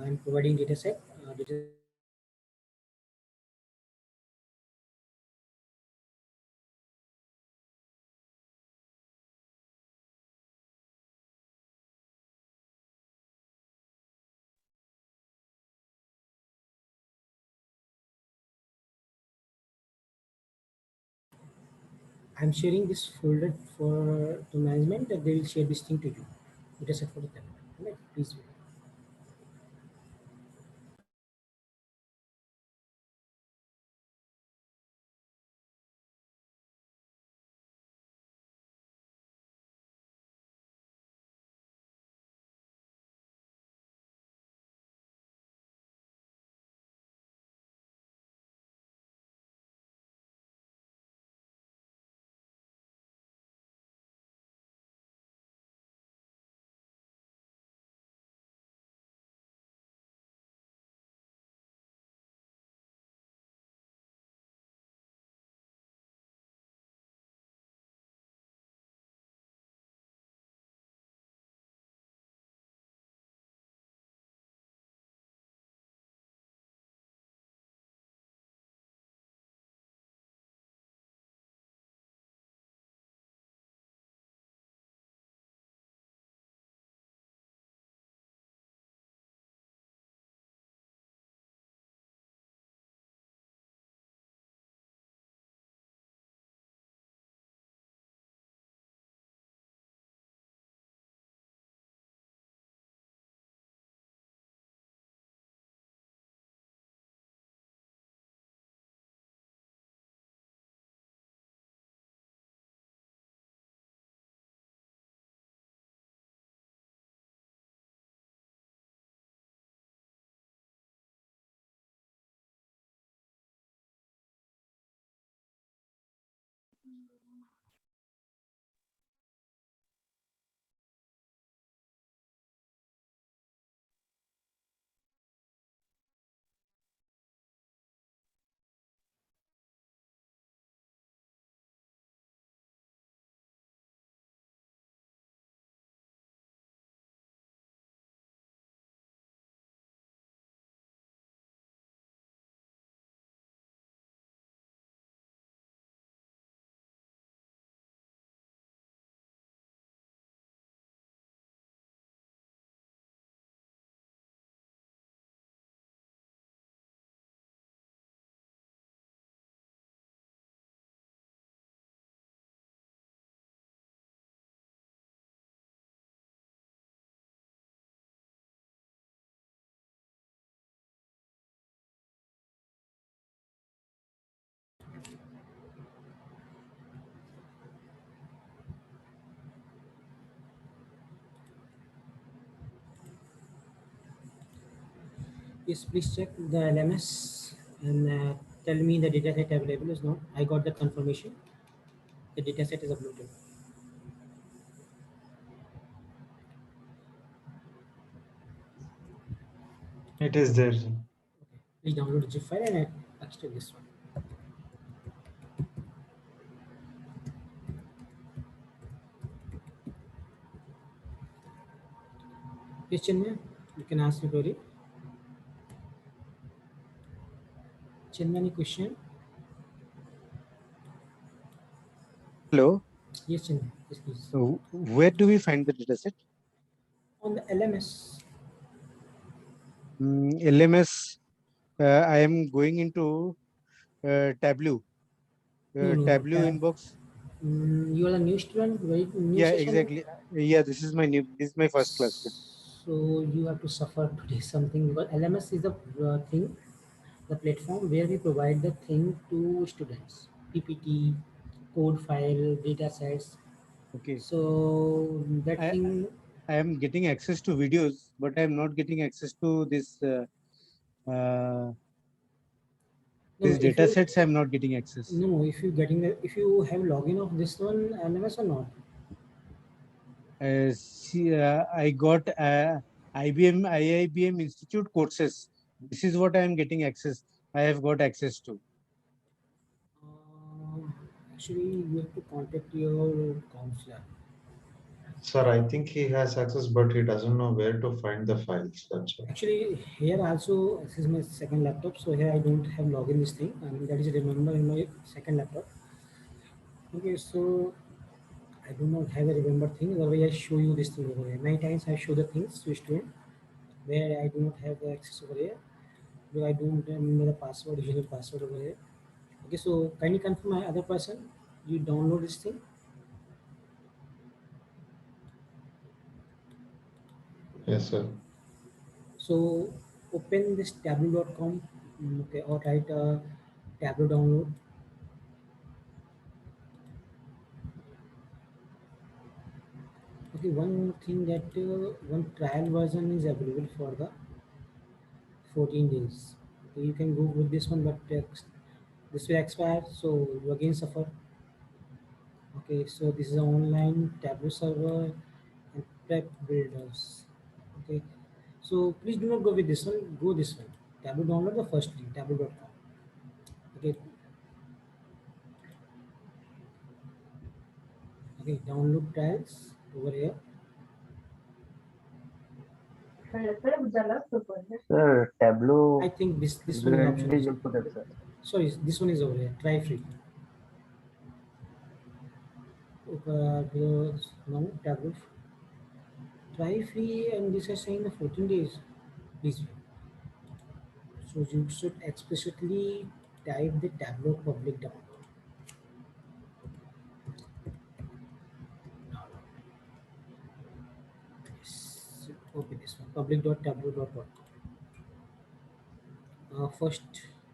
Speaker 1: I'm providing data set. Data set is not finding my the document. I'm sharing this folder for the management that they will share this thing to you. Data set for the tablet. Right? Please wait. Yes, please check the LMS and tell me the dataset available is not. I got the confirmation. The dataset is uploaded.
Speaker 8: It is there.
Speaker 1: Okay. Please download the zip file and extract this one. Yes, Chinmay, you can ask me query. Chinmay, any question?
Speaker 9: Hello.
Speaker 1: Yes, Chinmay. Yes, please.
Speaker 9: Where do we find the dataset?
Speaker 1: On the LMS.
Speaker 9: LMS. I am going into Tableau.
Speaker 1: No.
Speaker 9: Tableau inbox.
Speaker 1: You are a new student, very new
Speaker 9: Yeah,
Speaker 1: session.
Speaker 9: exactly. Yeah, this is my first class.
Speaker 1: So you have to suffer today something because LMS is the thing, the platform where we provide the thing to students. PPT, code file, data sets.
Speaker 9: Okay.
Speaker 1: So that thing.
Speaker 9: I am getting access to videos, but I am not getting access to this. These data sets I am not getting access.
Speaker 1: No, if you have login of this one LMS or not.
Speaker 9: I got IIBM Institute courses. This is what I am getting access. I have got access to.
Speaker 1: Actually, you have to contact your counselor.
Speaker 8: Sir, I think he has access, but he doesn't know where to find the files. That's all.
Speaker 1: Actually, here also, this is my second laptop, so here I don't have login this thing. I mean, that is remember in my second laptop. Okay, so I do not have a remember thing. Otherwise, I show you this thing over here. Many times I show the things to student where I do not have the access over here. Because I don't remember the password, usual password over here. Okay, so kindly confirm my other person. You download this thing.
Speaker 8: Yes, sir.
Speaker 1: So open this tableau.com, okay, or write Tableau download. Okay, one thing that one trial version is available for the 14 days. Okay, you can go with this one, but this will expire, so you again suffer. Okay, so this is an online Tableau server and prep builders. Okay, so please do not go with this one. Go this one. Tableau download the first link, tableau.com. Okay. Okay, download trials over here.
Speaker 3: Sir, Tableau.
Speaker 1: I think this one is option.
Speaker 3: Where did you put it, sir?
Speaker 1: Sorry, this one is over here. Try free. No, Tableau. Try free, and this is saying the 14 days. Please wait. So you should explicitly type the Tableau public download. Yes, open this one. Public.tableau.com. First,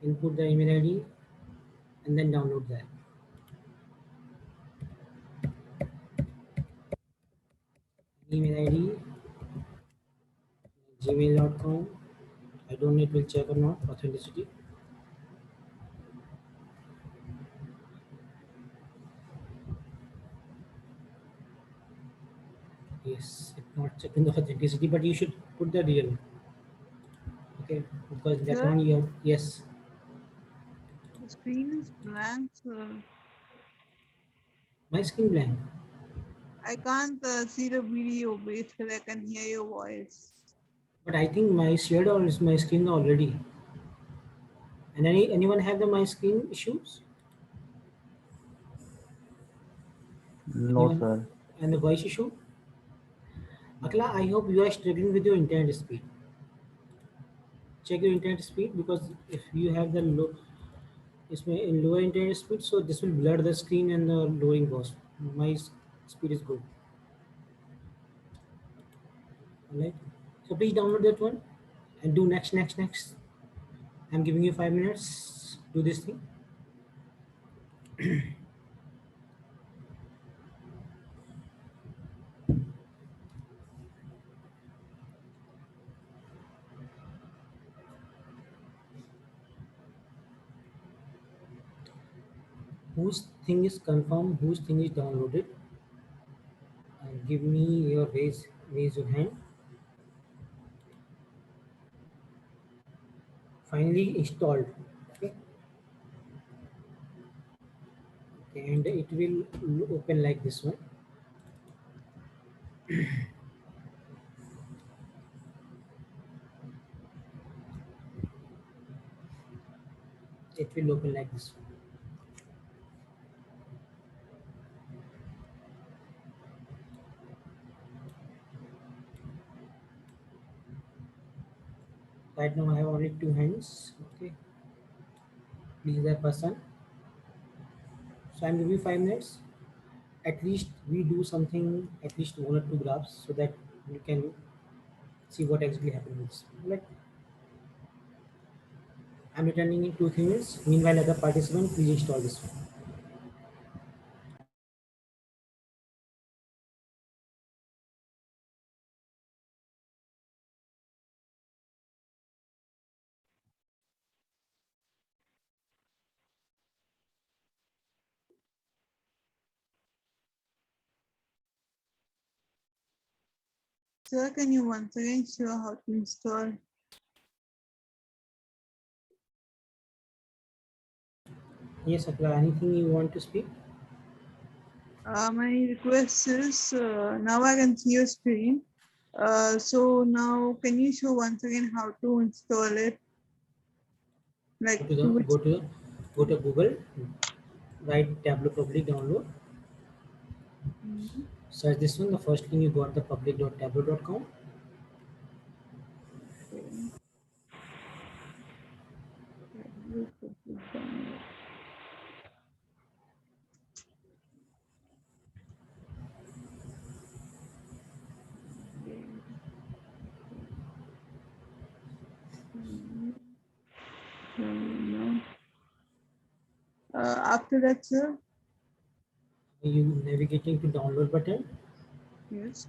Speaker 1: input the email ID and then download that. Email ID gmail.com. I don't know it will check or not authenticity. Yes, it's not checking the authenticity, but you should put the real. Okay, because that
Speaker 10: Sir?
Speaker 1: one you have. Yes.
Speaker 10: The screen is blank, sir.
Speaker 1: My screen blank.
Speaker 10: I can't see the video. Basically, I can hear your voice.
Speaker 1: But I think my shared or is my screen already. And anyone have the my screen issues?
Speaker 3: No,
Speaker 1: Anyone?
Speaker 3: sir.
Speaker 1: And the voice issue? Akla, I hope you are struggling with your internet speed. Check your internet speed because if you have the low, it's in lower internet speed, so this will blur the screen and the lowering cost. My speed is good. Alright. So please download that one and do next. I'm giving you 5 minutes. Do this thing. whose thing is confirmed, whose thing is downloaded. Give me your raise your hand. Finally installed. Okay, and it will open like this one. It will open like this one. Right now I have only 2 hands. Okay, please that person. So I'm giving you 5 minutes. At least we do something, at least 1 or 2 graphs, so that you can see what actually happens. Like I'm returning in 2 3 minutes. Meanwhile, other participant, please install this one.
Speaker 10: Sir, can you once again show how to install?
Speaker 1: Yes, Akla, anything you want to speak?
Speaker 10: My request is now I can see your screen. So now can you show once again how to install it? Like
Speaker 1: Go to Google, write Tableau public download. Search this one. The first thing you got the public.tableau.com.
Speaker 10: After that, sir.
Speaker 1: You navigating to download button.
Speaker 10: Yes.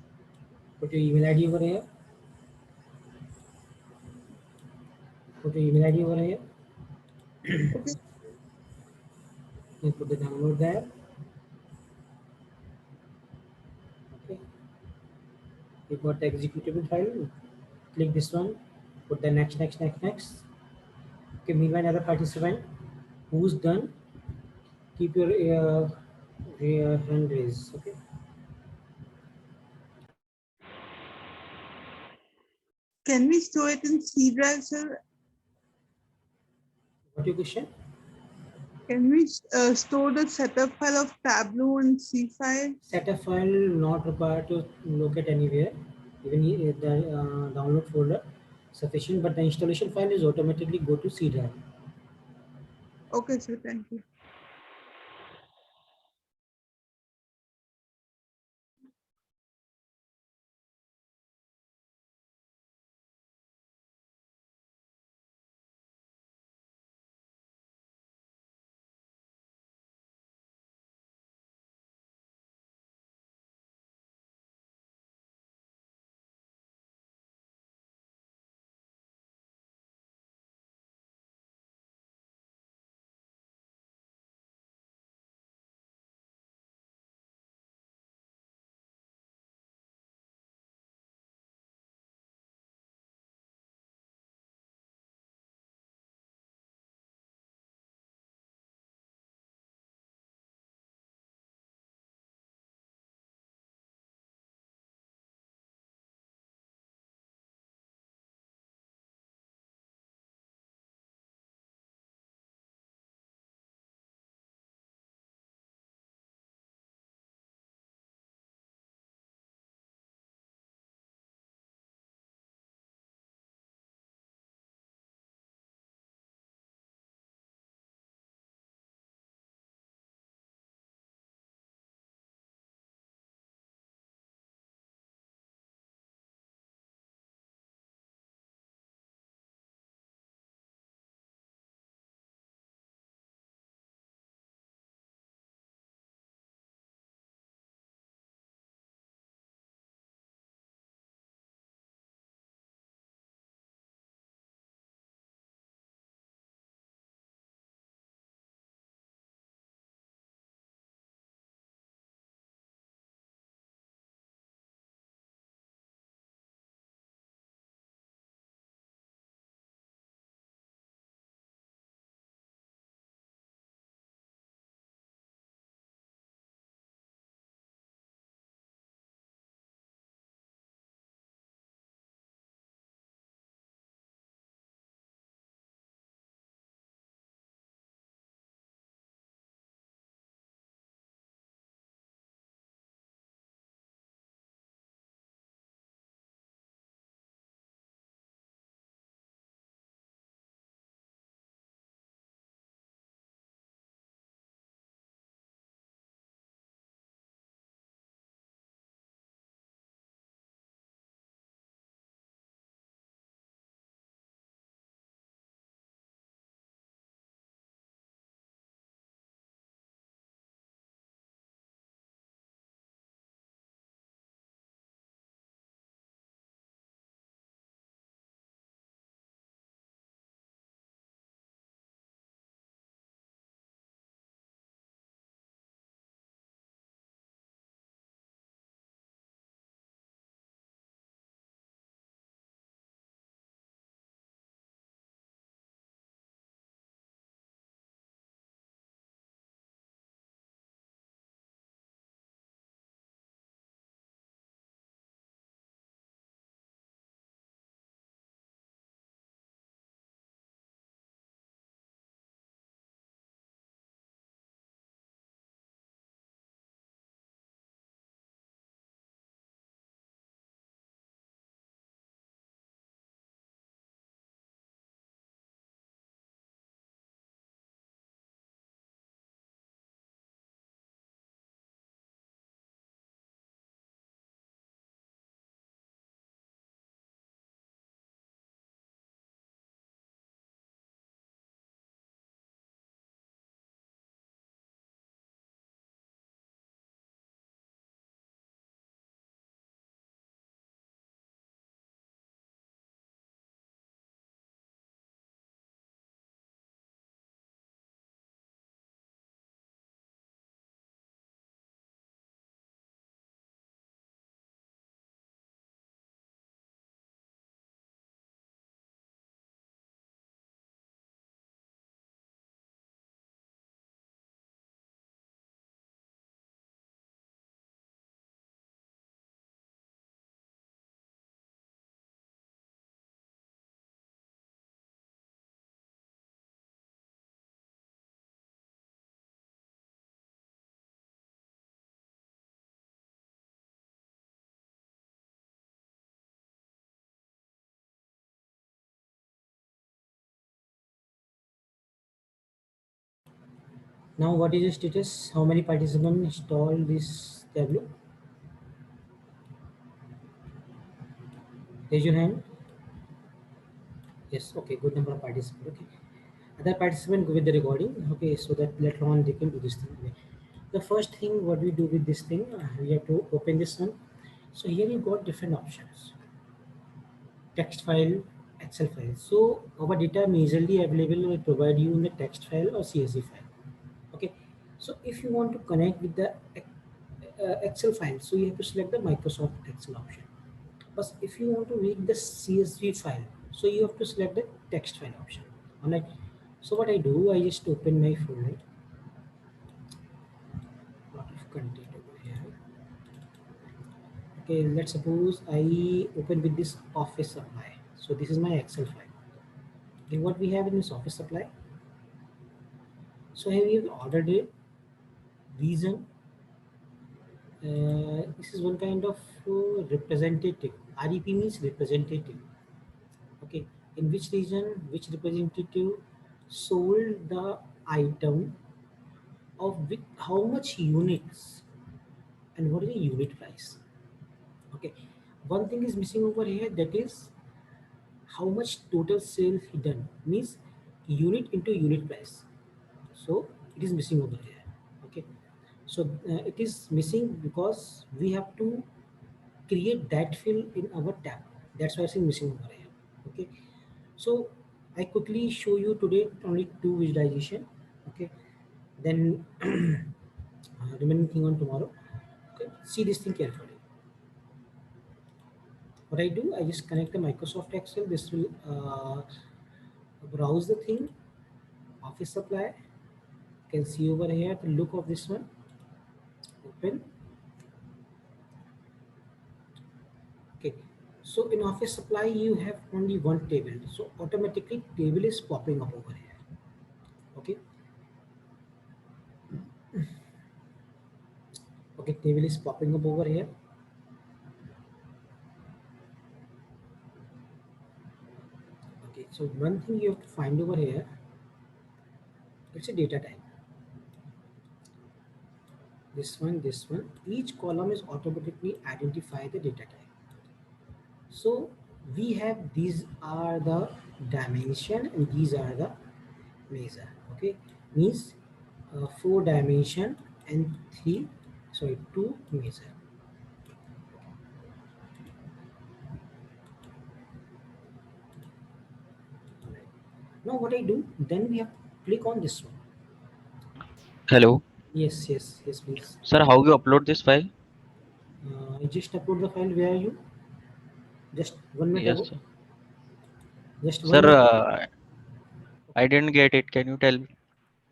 Speaker 1: Put your email ID over here. Put your email ID over here.
Speaker 10: Okay.
Speaker 1: You put the download there. Okay. You got the executable file. Click this one. Put the next. Okay. Meanwhile, another participant who's done, keep your hand raised. Okay.
Speaker 10: Can we store it in C drive, sir?
Speaker 1: What your question?
Speaker 10: Can we store the setup file of Tableau in C file?
Speaker 1: Setup file not required to locate anywhere. Even the download folder sufficient, but the installation file is automatically go to C drive.
Speaker 10: Okay, sir. Thank you.
Speaker 1: Now what is the status? How many participants install this Tableau? Raise your hand. Yes, okay, good number of participants. Okay. Other participant go with the recording. Okay, so that later on they can do this thing. Okay. The first thing what we do with this thing, we have to open this one. So here you got different options. Text file, Excel file. So our data majorly available will provide you in the text file or CSV file. Okay. So if you want to connect with the Excel file, so you have to select the Microsoft Excel option. But if you want to read the CSV file, so you have to select the text file option. Alright. So what I do, I just open my folder. Lot of content over here. Okay, let's suppose I open with this Office supply. So this is my Excel file. Okay, what we have in this Office supply. So here we have order date, reason. This is one kind of representative. REP means representative. Okay, in which region, which representative sold the item of which, how much units, and what is the unit price. Okay, one thing is missing over here, that is how much total sales he done, means unit into unit price. So it is missing over here. Okay, so it is missing because we have to create that field in our tab. That's why it's missing over here. Okay, so I quickly show you today only two visualization. Okay, then remaining thing on tomorrow. Okay, see this thing carefully. What I do, I just connect the Microsoft Excel. This will browse the thing, Office supply. You can see over here the look of this one. Open. Okay, so in Office supply you have only one table, so automatically table is popping up over here. Okay, okay, table is popping up over here. Okay, so one thing you have to find over here, it's a data type. This one, each column is automatically identify the data type. So we have, these are the dimension and these are the measure. Okay, means 4 dimension and 2 measure. Now what I do, then we have to click on this one.
Speaker 11: Hello.
Speaker 1: Yes, please.
Speaker 11: Sir, how you upload this file?
Speaker 1: I just upload the file. Where are you? Just 1 minute
Speaker 11: Yes,
Speaker 1: ago.
Speaker 11: sir.
Speaker 1: Just 1
Speaker 11: Sir,
Speaker 1: minute.
Speaker 11: I didn't get it. Can you tell me?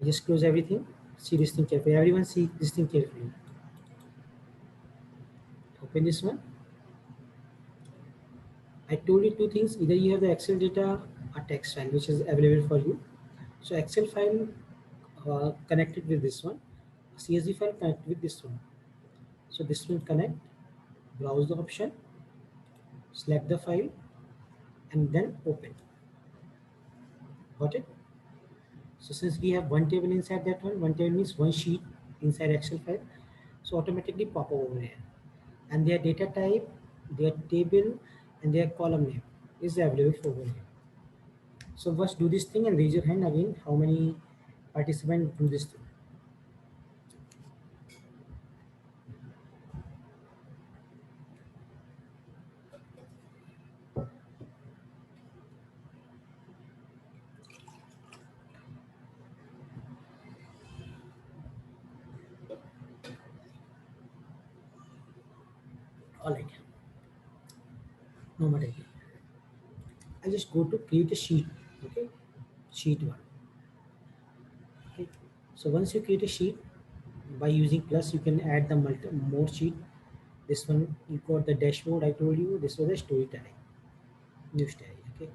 Speaker 1: Just close everything. See this thing carefully. Everyone see this thing carefully. Open this one. I told you two things. Either you have the Excel data or text file, which is available for you. So Excel file connected with this one. CSV file connected with this one. So this will connect. Browse the option. Select the file, and then open. Got it? So since we have one table inside that one table means one sheet inside Excel file, so automatically pop over here. And their data type, their table, and their column name is available over here. So first do this thing and raise your hand again. How many participants do this thing? All right. No matter. I just go to create a sheet. Okay, sheet one. Okay, so once you create a sheet, by using plus you can add the more sheet. This one you got the dashboard. I told you this was a storytelling, new story. Okay,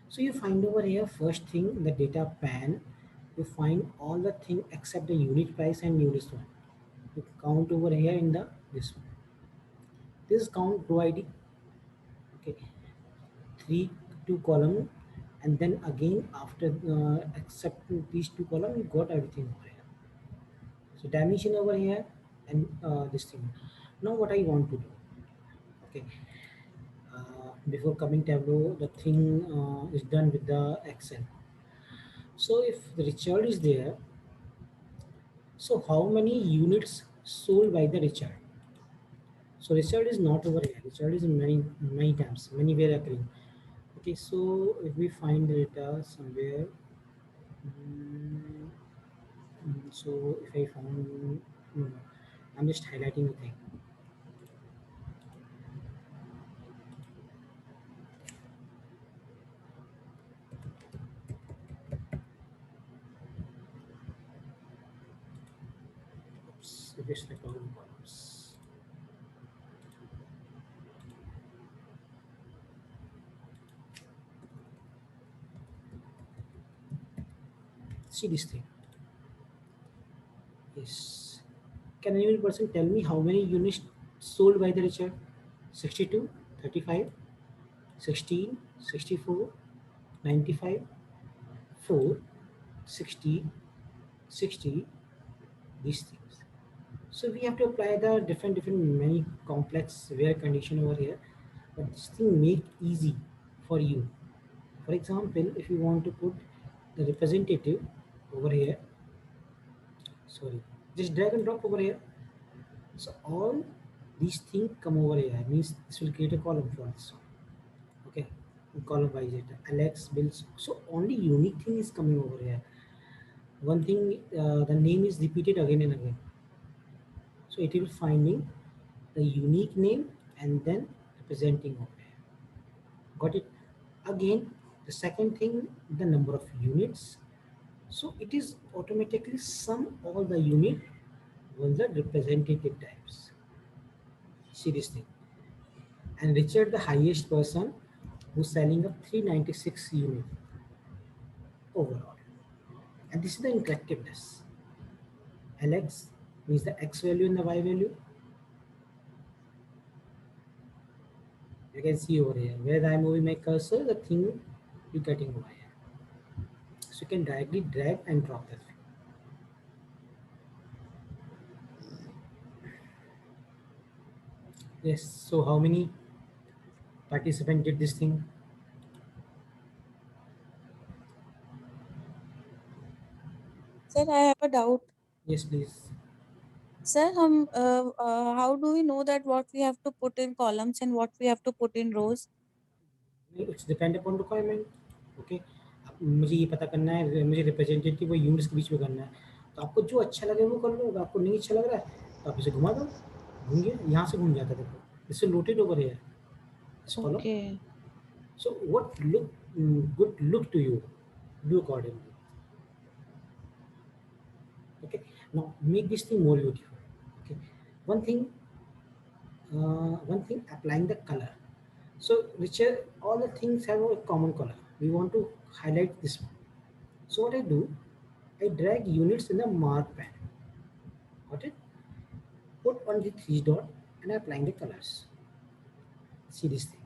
Speaker 1: so you find over here first thing the data pan. You find all the thing except the unit price and units one. You count over here in the this one. This is count row ID. Okay, 2 column, and then again after accepting these 2 column, you got everything over here. So dimension over here and this thing. Now what I want to do, okay, before coming Tableau, the thing is done with the Excel. So if the Richard is there, so how many units sold by the Richard? So Richard is not over here. Richard is many times, many where occurring. Okay, so if we find the data somewhere, so if I found, no, I'm just highlighting the thing. Oops, if it's like all the columns. See this thing. Yes. Can any person tell me how many units sold by the Richard? 62, 35, 16, 64, 95, 4, 60, 60, these things. So we have to apply the different many complex where condition over here, but this thing make easy for you. For example, if you want to put the representative over here, sorry, just drag and drop over here. So all these things come over here, means this will create a column for this one. Okay, column wise data, Alex, Bills. So only unique thing is coming over here. One thing, the name is repeated again and again. So it will finding the unique name and then representing over here. Got it? Again, the second thing, the number of units. So it is automatically sum all the unit on the representative types. See this thing. And Richard, the highest person who's selling a 396 unit overall. And this is the interactiveness. Alex means the X value and the Y value. You can see over here where I'm moving my cursor, the thing you're getting over here. So you can directly drag and drop that thing. Yes, so how many participants did this thing?
Speaker 6: Sir, I have a doubt.
Speaker 1: Yes, please.
Speaker 6: Sir, how do we know that what we have to put in columns and what we have to put in rows?
Speaker 1: It's depend upon requirement. Okay, मुझे ये पता करना है, मुझे representative और units के बीच में करना है, तो आपको जो अच्छा लगे वो कर लो. अगर आपको नहीं अच्छा लग रहा है तो आप इसे घुमा दो, घूम गया, यहाँ से घूम जाता है. देखो, इससे लोटेड ओवर है.
Speaker 6: Okay.
Speaker 1: So what look good look to you, do accordingly. Okay, now make this thing more beautiful. Okay, one thing applying the color. So Richard, all the things have a common color. We want to highlight this one. So what I do, I drag units in the mark pen. Got it? Put on the three dot and applying the colors. See these things.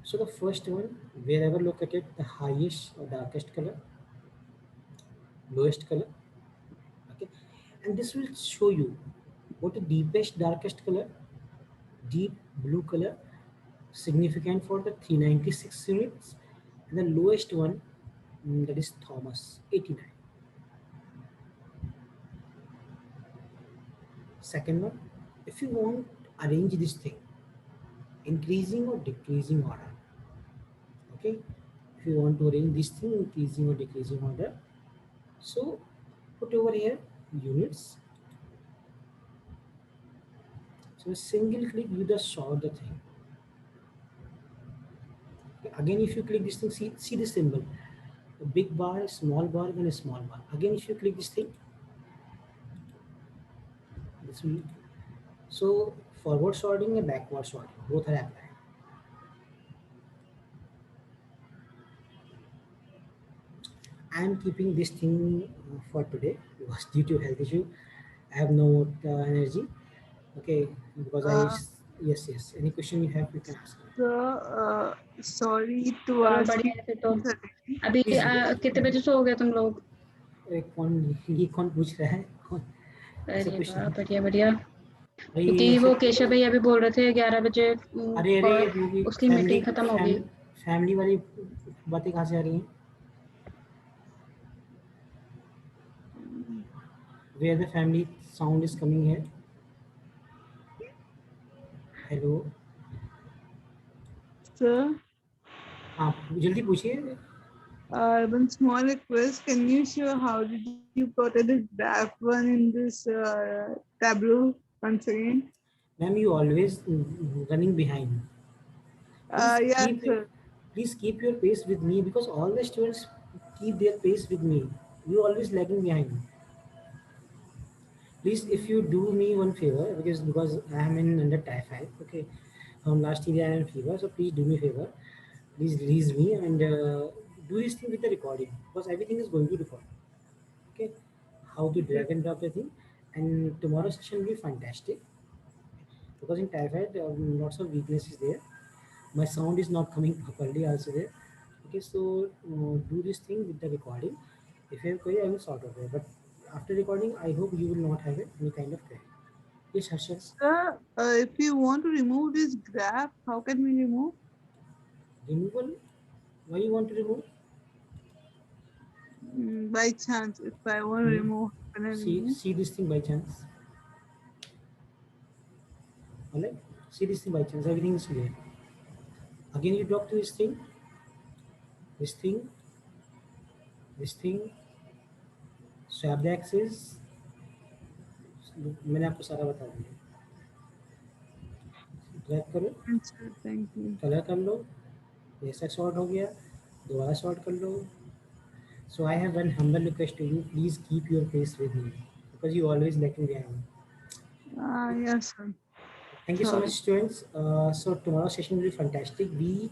Speaker 1: So the first one, wherever located, the highest or darkest color, lowest color. Okay, and this will show you what the deepest darkest color, deep blue color, significant for the 396 units, and the lowest one, that is Thomas 89. Second one, if you want to arrange this thing increasing or decreasing order. Okay, if you want to arrange this thing increasing or decreasing order, so put over here units. So a single click, you just sort the thing. Again, if you click this thing, see the symbol, a big bar, a small bar, and a small bar. Again, if you click this thing, this will, so forward sorting and backward sorting, both are applied. I am keeping this thing for today because due to health issue, I have no energy. Okay, because yes. Any question you have, you can ask.
Speaker 10: Sorry to ask.
Speaker 12: बढ़िया है फिर तो अभी कितने बजे सो गए तुम लोग?
Speaker 1: कौन ये कौन पूछ रहा है? कौन ऐसे
Speaker 12: अरे
Speaker 1: कुछ
Speaker 12: वाह,
Speaker 1: नहीं
Speaker 12: बढ़िया बढ़िया।
Speaker 1: भाई
Speaker 12: क्योंकि
Speaker 1: ऐसे।
Speaker 12: वो केशव भैया भी बोल रहे थे 11 बजे
Speaker 1: अरे अरे
Speaker 12: और
Speaker 1: वो भी
Speaker 12: उसकी
Speaker 1: फैमिली
Speaker 12: मीटिंग खत्म हो गई।
Speaker 1: फैमिली वाली बातें कहाँ से आ रही हैं? Where the family sound is coming here? Hello.
Speaker 10: Sir,
Speaker 1: हाँ जल्दी पूछिए।
Speaker 10: one small request. Can you show how did you put this graph one in this Tableau once again?
Speaker 1: Ma'am, you always running behind. Please
Speaker 10: Yes,
Speaker 1: keep
Speaker 10: sir.
Speaker 1: please keep your pace with me because all the students keep their pace with me. You always lagging behind. Please, if you do me one favor, because I am in under typhoid, okay. From last year I am in fever, so please do me a favor. Please release me and do this thing with the recording because everything is going to record. Okay, how to drag and drop the thing, and tomorrow's session will be fantastic because in typhoid lots of weakness is there. My sound is not coming properly also there. Okay, so do this thing with the recording. If you have query, I will sort out it. But after recording, I hope you will not have any kind of query. Yes, Harshas.
Speaker 10: Sir, if you want to remove this graph, how can we remove?
Speaker 1: Removal? Why you want to remove?
Speaker 10: By chance, if I want to remove, can I remove?
Speaker 1: See this thing by chance. Alright? See this thing by chance. Everything is clear. Again, you drop to this thing, this thing, this thing. Swap the axis. मैंने आपको सारा बता दिया. Drag करो,
Speaker 10: Thank you.
Speaker 1: Colour कर लो, ऐसा short हो गया, दोबारा शॉर्ट कर लो. So I have one humble request to you. Please keep your pace with me because you always lagging behind.
Speaker 10: Yes, sir.
Speaker 1: Thank you so much,
Speaker 10: Sorry.
Speaker 1: students. So tomorrow's session will be fantastic. We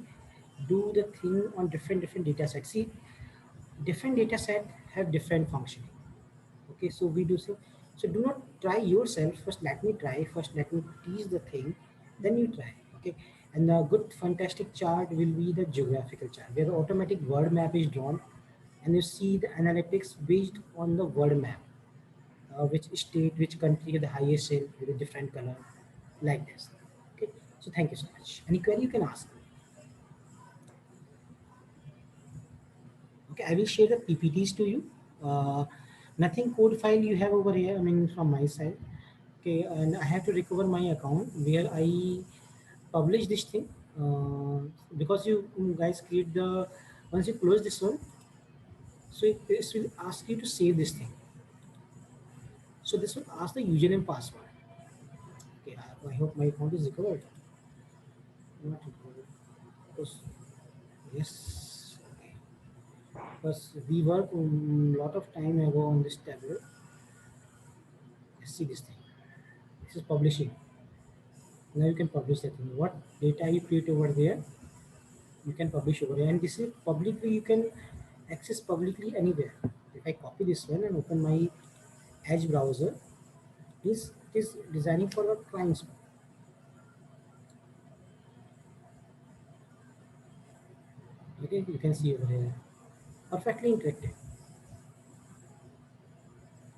Speaker 1: do the thing on different data sets. See, different data set have different functioning. Okay, so we do so. So do not try yourself. First, let me try. First, let me teach the thing. Then you try. Okay, and a good fantastic chart will be the geographical chart where the automatic word map is drawn, and you see the analytics based on the word map. Which state, which country with the highest sale with a different color, like this. Okay, so thank you so much. Any query you can ask. Okay, I will share the PPTs to you. Nothing code file you have over here, I mean from my side. Okay, and I have to recover my account where I publish this thing because you guys create the, once you close this one, so it will ask you to save this thing. So this will ask the username password. Okay, I hope my account is recovered. Not recovered. Because, yes, okay. Because we work a lot of time ago on this tablet. Let's see this thing. This is publishing. Now you can publish the thing. What data you create over there, you can publish over there. And this is publicly, you can access publicly anywhere. If I copy this one and open my Edge browser, this is designing for the clients. Okay, you can see over here. Perfectly interactive.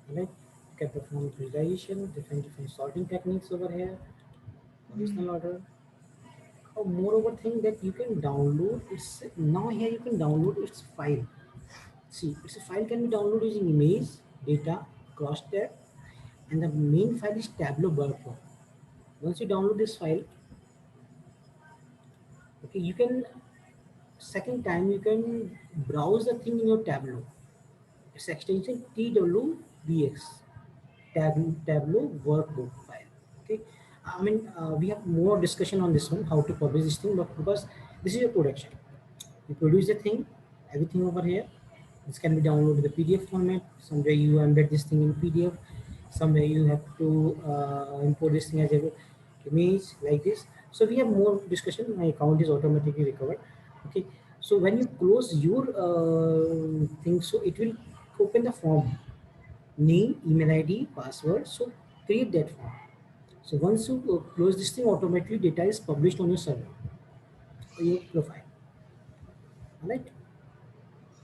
Speaker 1: Right? You can perform visualization, different sorting techniques over here, positional order. Oh, moreover thing that you can download, it's now here you can download its file. See, it's a file can be downloaded using image, data, cross tab, and the main file is Tableau workflow. Once you download this file, okay, you can, second time you can browse the thing in your Tableau. It's extension TWBX, Tableau workbook file. Okay, I mean we have more discussion on this one, how to publish this thing, but because this is your production, you produce the thing, everything over here. This can be downloaded in the PDF format. Somewhere you embed this thing in PDF. Somewhere you have to import this thing as a image like this. So we have more discussion. My account is automatically recovered. Okay. So when you close your thing, so it will open the form, name, email ID, password. So create that form. So once you close this thing, automatically data is published on your server, your profile. All right.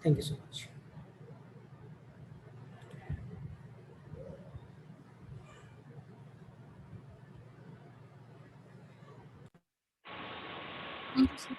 Speaker 1: Thank you so much.
Speaker 12: Thank you, sir.